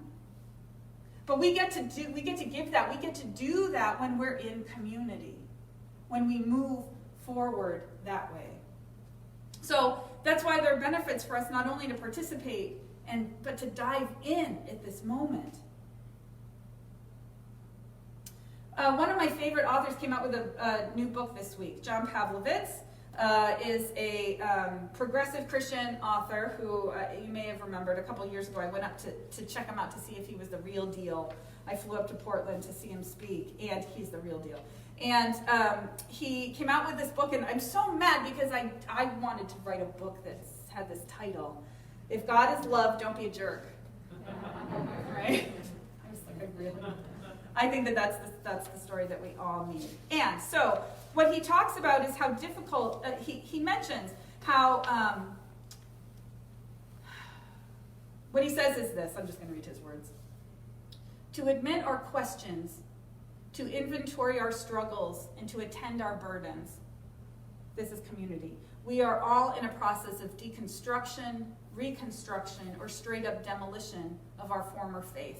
But we get to give that. We get to do that when we're in community. When we move forward that way. So that's why there are benefits for us not only to participate but to dive in at this moment. One of my favorite authors came out with a new book this week. John Pavlovitz is a progressive Christian author who you may have remembered a couple years ago. I went up to check him out to see if he was the real deal. I flew up to Portland to see him speak, and he's the real deal. And he came out with this book, and I'm so mad because I wanted to write a book that had this title, If God is Love, Don't Be a Jerk. Right? I was like, I think that's the story that we all need. And so what he talks about is how difficult, he mentions how, what he says is this, I'm just going to read his words. To admit our questions, to inventory our struggles, and to attend our burdens. This is community. We are all in a process of deconstruction, reconstruction, or straight up demolition of our former faith.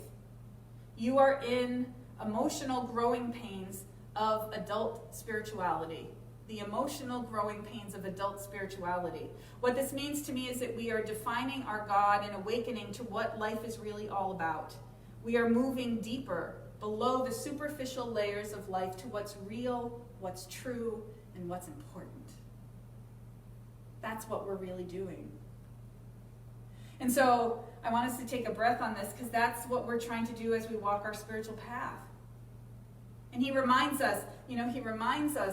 You are in emotional growing pains of adult spirituality. The emotional growing pains of adult spirituality. What this means to me is that we are defining our God and awakening to what life is really all about. We are moving deeper, below the superficial layers of life to what's real, what's true, and what's important. That's what we're really doing. And so I want us to take a breath on this because that's what we're trying to do as we walk our spiritual path. And he reminds us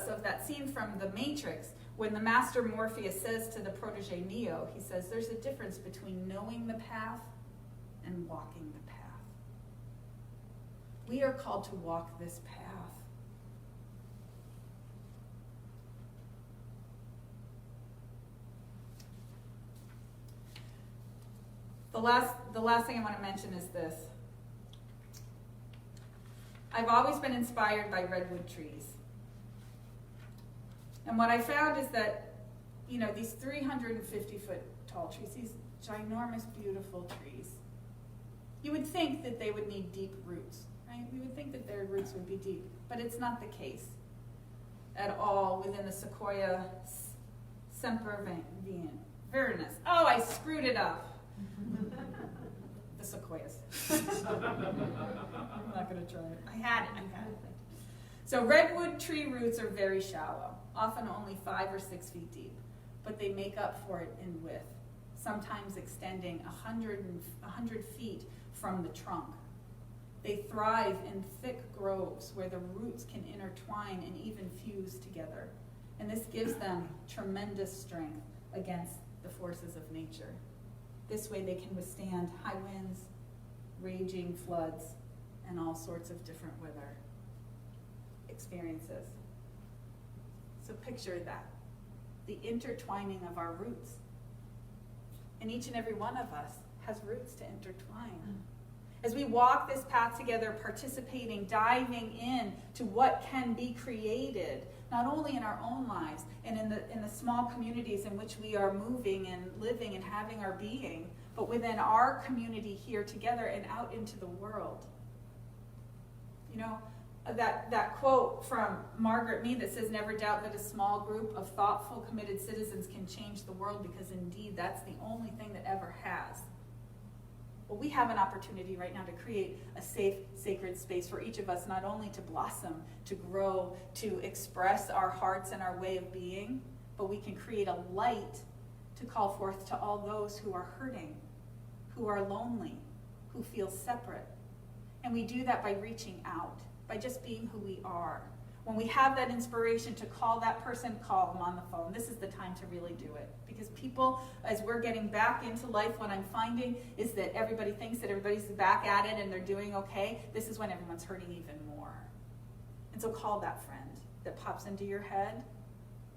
of that scene from The Matrix when the master Morpheus says to the protege Neo, he says, there's a difference between knowing the path and walking the path. We are called to walk this path. The last thing I want to mention is this. I've always been inspired by redwood trees. And what I found is that, these 350-foot tall trees, these ginormous, beautiful trees, you would think that they would need deep roots, right? We would think that their roots would be deep, but it's not the case at all within the Sequoia sempervirens. Oh, I screwed it up. The sequoias. I'm not going to try it. I had it. So redwood tree roots are very shallow, often only 5 or 6 feet deep, but they make up for it in width, sometimes extending 100 feet from the trunk. They thrive in thick groves where the roots can intertwine and even fuse together, and this gives them tremendous strength against the forces of nature. This way they can withstand high winds, raging floods, and all sorts of different weather experiences. So picture that, the intertwining of our roots. And each and every one of us has roots to intertwine. As we walk this path together, participating, diving in to what can be created, not only in our own lives and in the small communities in which we are moving and living and having our being, but within our community here together and out into the world. You know, that quote from Margaret Mead that says, "Never doubt that a small group of thoughtful, committed citizens can change the world, because indeed that's the only thing that ever has." Well, we have an opportunity right now to create a safe, sacred space for each of us, not only to blossom, to grow, to express our hearts and our way of being, but we can create a light to call forth to all those who are hurting, who are lonely, who feel separate. And we do that by reaching out, by just being who we are. When we have that inspiration to call that person, call them on the phone. This is the time to really do it. Because people, as we're getting back into life, what I'm finding is that everybody thinks that everybody's back at it and they're doing okay. This is when everyone's hurting even more. And so call that friend that pops into your head.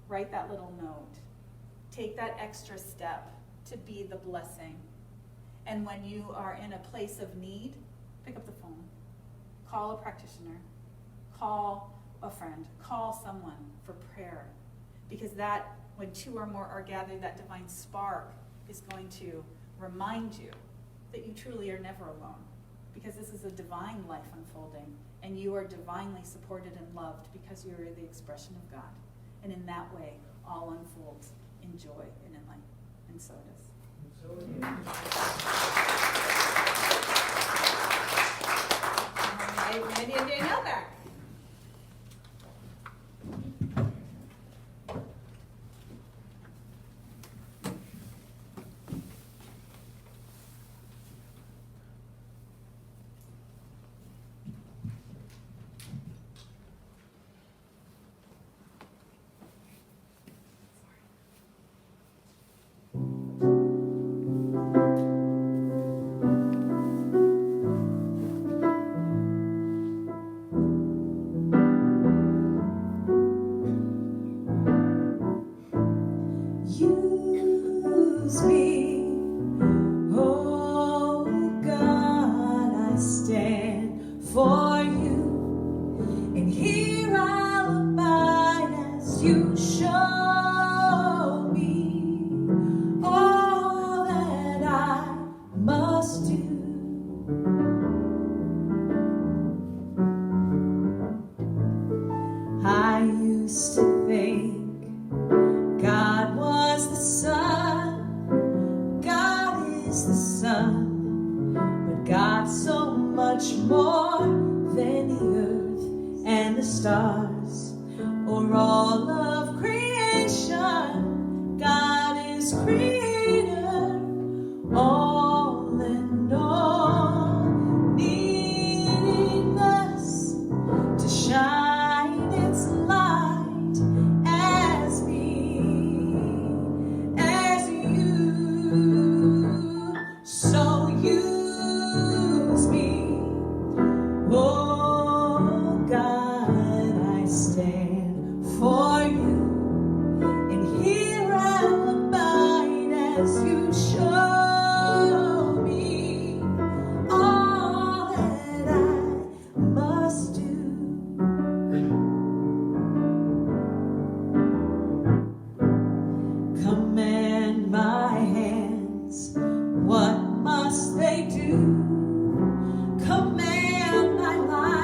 Write that little note. Take that extra step to be the blessing. And when you are in a place of need, pick up the phone. Call a practitioner. Call a friend. Call someone for prayer. Because that, when 2 or more are gathered, that divine spark is going to remind you that you truly are never alone. Because this is a divine life unfolding, and you are divinely supported and loved because you are the expression of God. And in that way, all unfolds in joy and in light. And so it is. All right, Randy and Danielle back. Use me, oh God, I stand for you, and here I'll abide as you show me all that I must do. I used to think God was the sun, God is the sun, but God's so much more than the earth and the stars, or all of creation. God is creator, all in all, needing us to shine its light as you. So use me, oh God, I stand for you, and here I'll abide as you show me all that I must do. Command my hands, what must they do? Command my life,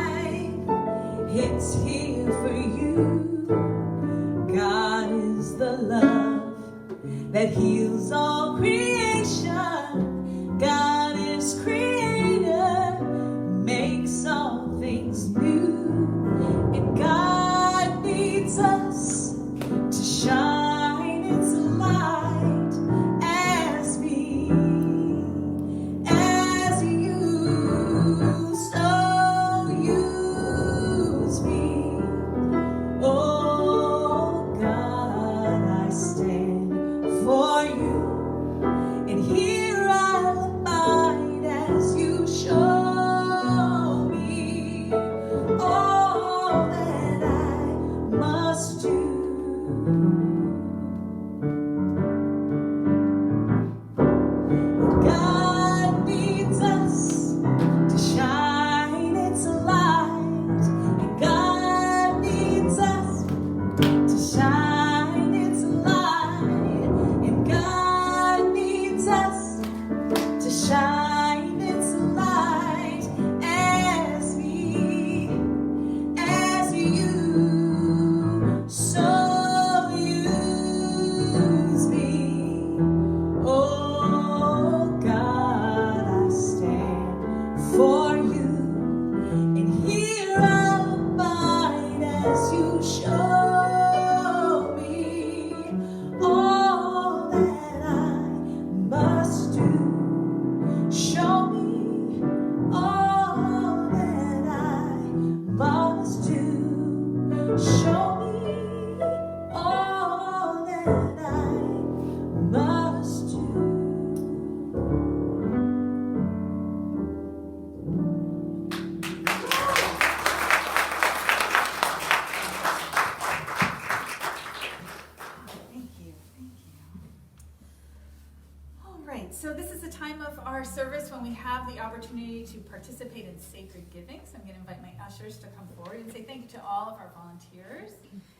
right, so this is the time of our service when we have the opportunity to participate in sacred giving. So I'm going to invite my ushers to come forward and say thank you to all of our volunteers.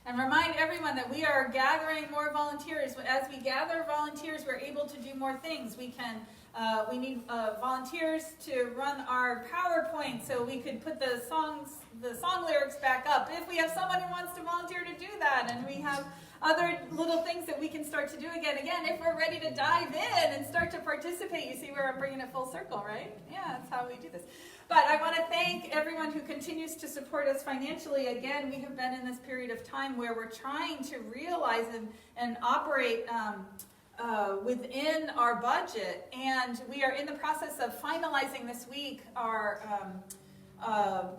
And remind everyone that we are gathering more volunteers. As we gather volunteers, we're able to do more things. We need volunteers to run our PowerPoint so we could put the song lyrics back up. If we have someone who wants to volunteer to do that, and we have other little things that we can start to do again, if we're ready to dive in and start to participate. You see where I'm bringing it full circle, right? Yeah, that's how we do this. But I want to thank everyone who continues to support us financially. Again, we have been in this period of time where we're trying to realize and operate within our budget, and we are in the process of finalizing this week our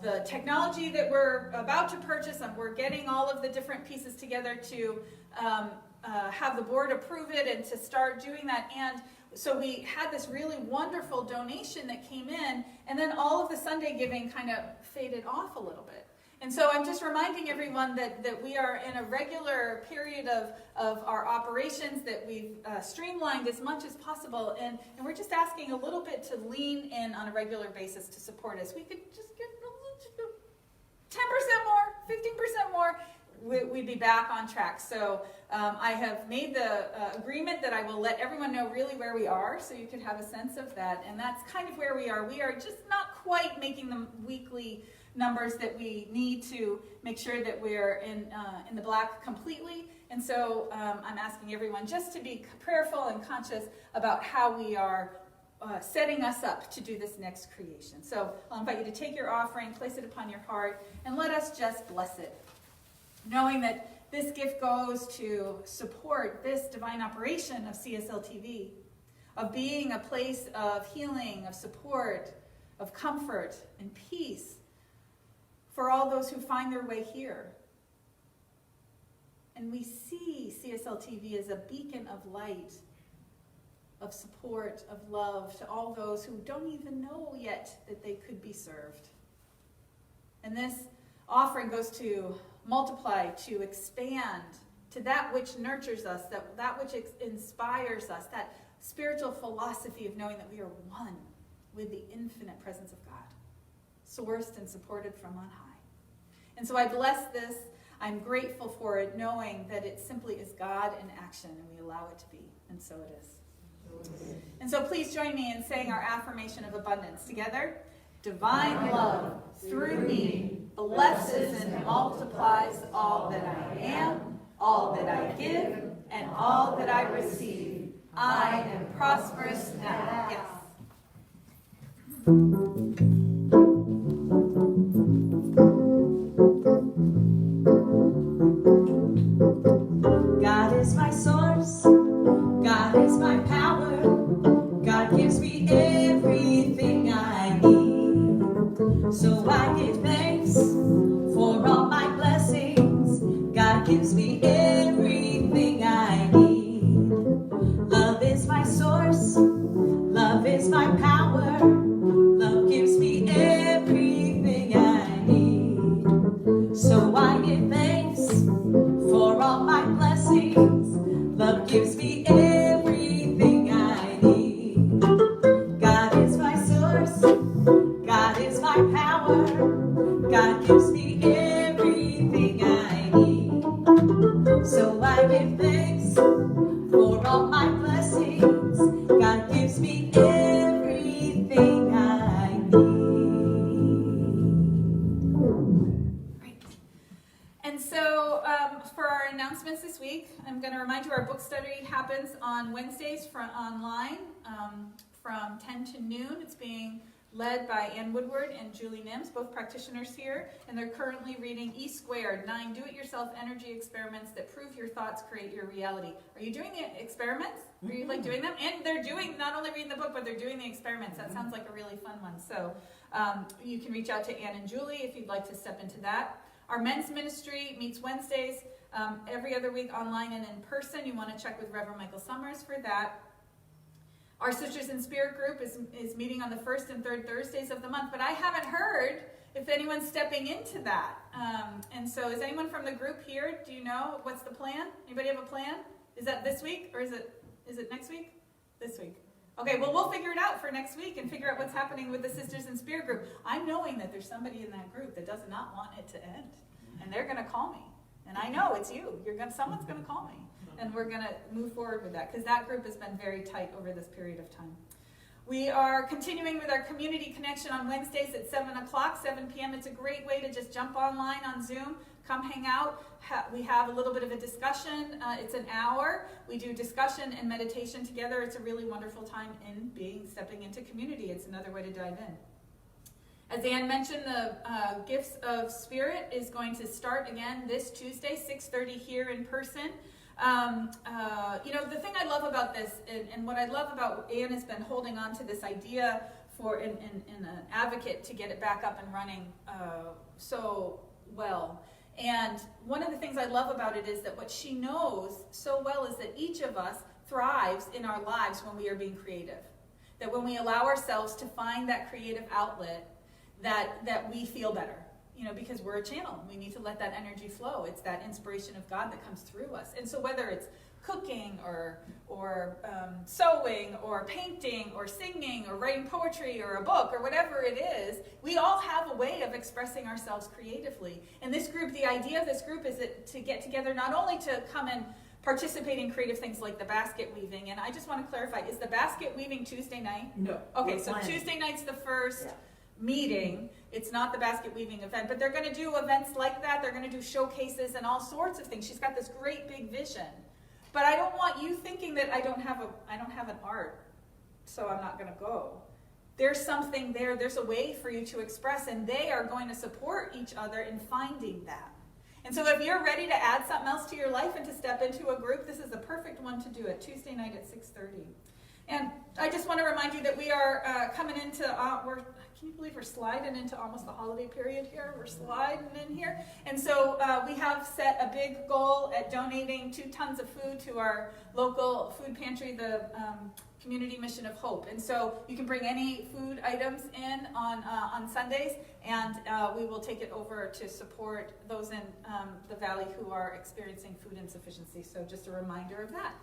the technology that we're about to purchase, and we're getting all of the different pieces together to have the board approve it and to start doing that. And so we had this really wonderful donation that came in, and then all of the Sunday giving kind of faded off a little bit. And so I'm just reminding everyone that we are in a regular period of our operations, that we've streamlined as much as possible, and we're just asking a little bit to lean in on a regular basis to support us. We could just get 10% more, 15% more, we'd be back on track. So I have made the agreement that I will let everyone know really where we are, so you could have a sense of that. And that's kind of where we are. We are just not quite making the weekly numbers that we need to make sure that we're in the black completely. And so I'm asking everyone just to be prayerful and conscious about how we are setting us up to do this next creation. So I'll invite you to take your offering, place it upon your heart, and let us just bless it, knowing that this gift goes to support this divine operation of CSL TV, of being a place of healing, of support, of comfort and peace for all those who find their way here. And we see CSL TV as a beacon of light, of support, of love to all those who don't even know yet that they could be served. And this offering goes to multiply, to expand, to that which nurtures us, that which inspires us, that spiritual philosophy of knowing that we are one with the infinite presence of God, sourced and supported from on high. And so I bless this. I'm grateful for it, knowing that it simply is God in action, and we allow it to be, and so it is. And so please join me in saying our affirmation of abundance together. Divine love through me blesses and multiplies all that I am, all that I give, and all that I receive. I am prosperous now. Yes. God is my source, God is my power, God gives me everything I need. So I give thanks for all my blessings, God gives me everything I need. Love is my source, love is my power, love gives me everything I need. So I give thanks for all my blessings, love gives me everything I need. God is my source, God is my power, God gives me everything I need. So I give thanks for all my blessings, God gives me everything I need. Great. And so for our announcements this week, I'm going to remind you our book study happens on Wednesdays online from 10 to noon. It's being led by Ann Woodward and Julie Nims, both practitioners here, and they're currently reading E Squared, 9 do-it-yourself energy experiments that prove your thoughts create your reality. Are you doing the experiments? Are you like doing them? And they're doing, not only reading the book, but they're doing the experiments. That sounds like a really fun one. So you can reach out to Ann and Julie if you'd like to step into that. Our men's ministry meets Wednesdays every other week online and in person. You want to check with Reverend Michael Summers for that. Our Sisters in Spirit group is meeting on the first and third Thursdays of the month, but I haven't heard if anyone's stepping into that. And so is anyone from the group here? Do you know what's the plan? Anybody have a plan? Is that this week or is it next week? This week. Okay, well, we'll figure it out for next week and figure out what's happening with the Sisters in Spirit group. I'm knowing that there's somebody in that group that does not want it to end. And they're going to call me. And I know it's you. Someone's going to call me. And we're going to move forward with that because that group has been very tight over this period of time. We are continuing with our community connection on Wednesdays at 7 o'clock, 7 p.m. It's a great way to just jump online on Zoom, come hang out. We have a little bit of a discussion. It's an hour. We do discussion and meditation together. It's a really wonderful time stepping into community. It's another way to dive in. As Anne mentioned, the Gifts of Spirit is going to start again this Tuesday, 6:30 here in person. The thing I love about this, and what I love about Anne has been holding on to this idea for an advocate to get it back up and running so well. And one of the things I love about it is that what she knows so well is that each of us thrives in our lives when we are being creative. That when we allow ourselves to find that creative outlet, that we feel better. Because we're a channel. We need to let that energy flow. It's that inspiration of God that comes through us. And so whether it's cooking or sewing or painting or singing or writing poetry or a book or whatever it is, we all have a way of expressing ourselves creatively. And this group, the idea of this group is to get together not only to come and participate in creative things like the basket weaving. And I just want to clarify, is the basket weaving Tuesday night? No. Okay, so Tuesday night's the first meeting. It's not the basket weaving event, but they're going to do events like that. They're going to do showcases and all sorts of things. She's got this great big vision. But I don't want you thinking that I don't have an art, so I'm not going to go. There's something there. There's a way for you to express, and they are going to support each other in finding that. And so if you're ready to add something else to your life and to step into a group, this is the perfect one to do it, Tuesday night at 6:30. And I just want to remind you that we are coming into, can you believe we're sliding into almost the holiday period here? We're sliding in here. And so we have set a big goal at donating 2 tons of food to our local food pantry, the Community Mission of Hope. And so you can bring any food items in on Sundays, and we will take it over to support those in the Valley who are experiencing food insufficiency. So just a reminder of that.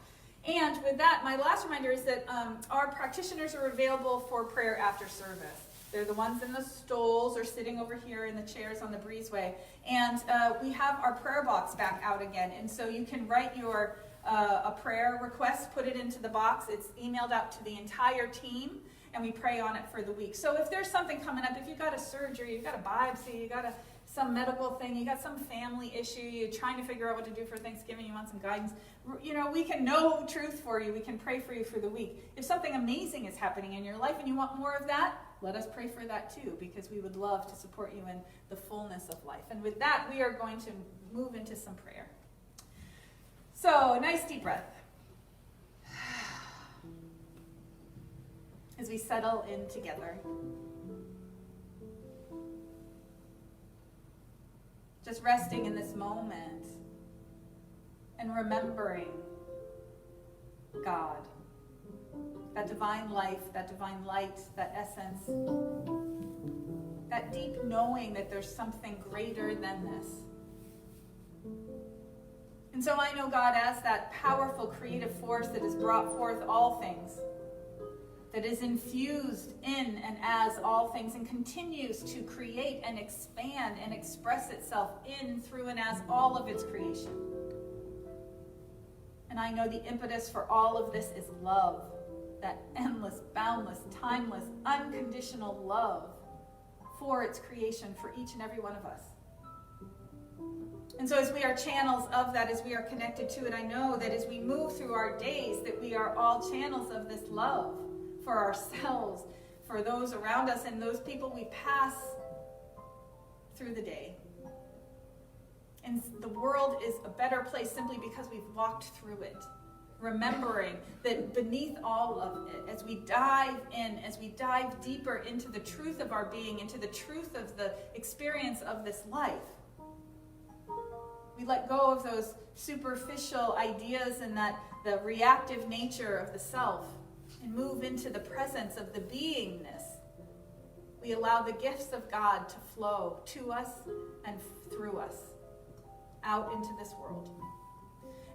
And with that, my last reminder is that our practitioners are available for prayer after service. They're the ones in the stoles or sitting over here in the chairs on the breezeway. And we have our prayer box back out again. And so you can write your a prayer request, put it into the box. It's emailed out to the entire team, and we pray on it for the week. So if there's something coming up, if you've got a surgery, you've got a biopsy, you've got some medical thing, you got some family issue, you're trying to figure out what to do for Thanksgiving, you want some guidance, we can know truth for you. We can pray for you for the week. If something amazing is happening in your life and you want more of that, let us pray for that too, because we would love to support you in the fullness of life. And with that, we are going to move into some prayer. So, nice deep breath. As we settle in together. Just resting in this moment and remembering God, that divine life, that divine light, that essence, that deep knowing that there's something greater than this. And so I know God as that powerful creative force that has brought forth all things, that is infused in and as all things, and continues to create and expand and express itself in, through, and as all of its creation. And I know the impetus for all of this is love, that endless, boundless, timeless, unconditional love for its creation, for each and every one of us. And so as we are channels of that, as we are connected to it, I know that as we move through our days, that we are all channels of this love for ourselves, for those around us, and those people we pass through the day. And the world is a better place simply because we've walked through it. Remembering that beneath all of it, as we dive in, as we dive deeper into the truth of our being, into the truth of the experience of this life, we let go of those superficial ideas and that the reactive nature of the self and move into the presence of the beingness. We allow the gifts of God to flow to us and through us out into this world.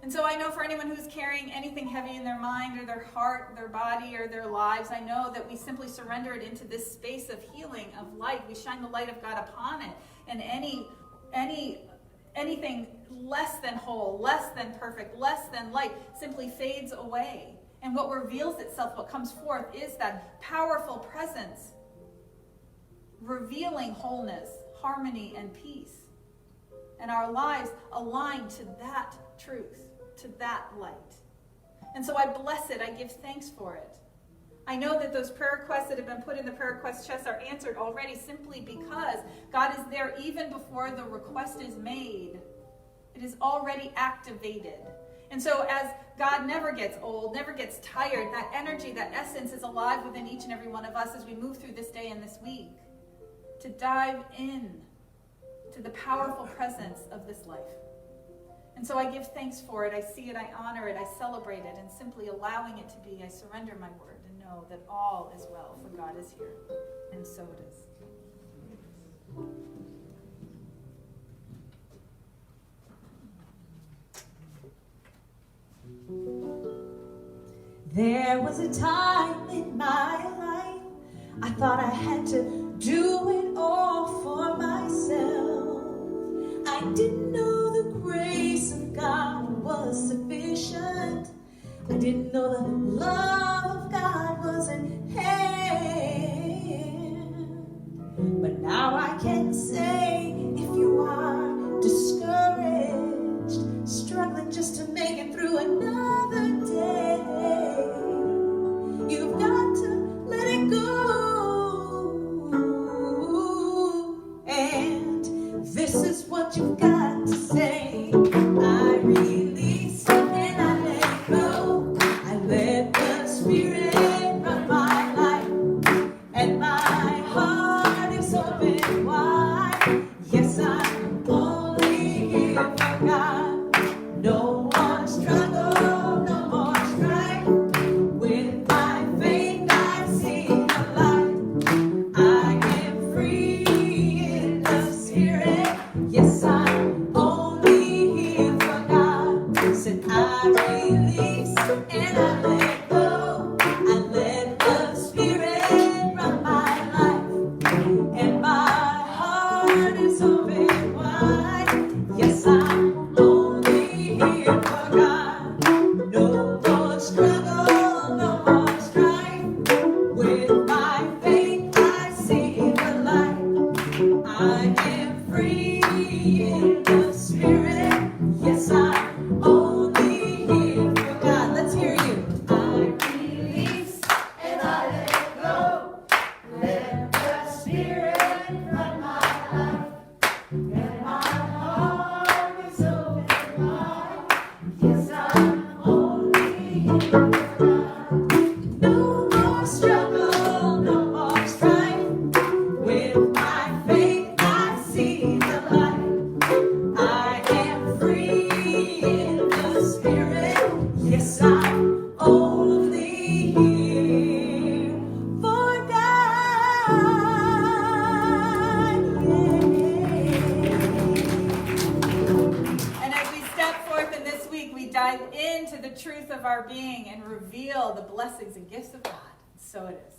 And so I know for anyone who's carrying anything heavy in their mind or their heart, their body, or their lives, I know that we simply surrender it into this space of healing, of light. We shine the light of God upon it. And anything less than whole, less than perfect, less than light simply fades away. And what reveals itself, what comes forth, is that powerful presence, revealing wholeness, harmony, and peace. And our lives align to that truth, to that light. And so I bless it. I give thanks for it. I know that those prayer requests that have been put in the prayer request chest are answered already simply because God is there even before the request is made. It is already activated. And so as God never gets old, never gets tired, that energy, that essence is alive within each and every one of us as we move through this day and this week to dive in to the powerful presence of this life. And so I give thanks for it. I see it, I honor it, I celebrate it, and simply allowing it to be, I surrender my word and know that all is well, for God is here. And so it is. There was a time in my life I thought I had to do it all for myself. I didn't know the grace of God was sufficient. I didn't know the love of God was at hand. But now I can say, if you are discouraged, struggling just to make it through another day, you've got to let it go. And this is what you've got to say. I release and I let go. I let the Spirit run my life, and my heart is open wide. Yes, I'm only here for God. No more struggle, no more strife. With my faith I see the light. I am free in the Spirit. Yes, I'm only here for God. Said I release and I let go. I let the Spirit run my life, and my heart is open wide. Yes, I'm only here for God. No more struggle, no more strife. With my faith I see the light. I am free in the Spirit. Yes, I'm only here for God. Let's hear you. I release and I let go. Let the Spirit run my life, and my heart is open wide. Yes, I'm only here for God. No more struggle, no more strife. With my faith I see the light. I am free in the Spirit. Yes, I'm only here for God. And as we step forth in this week, we dive into the truth of our being and reveal the blessings and gifts of God. So it is.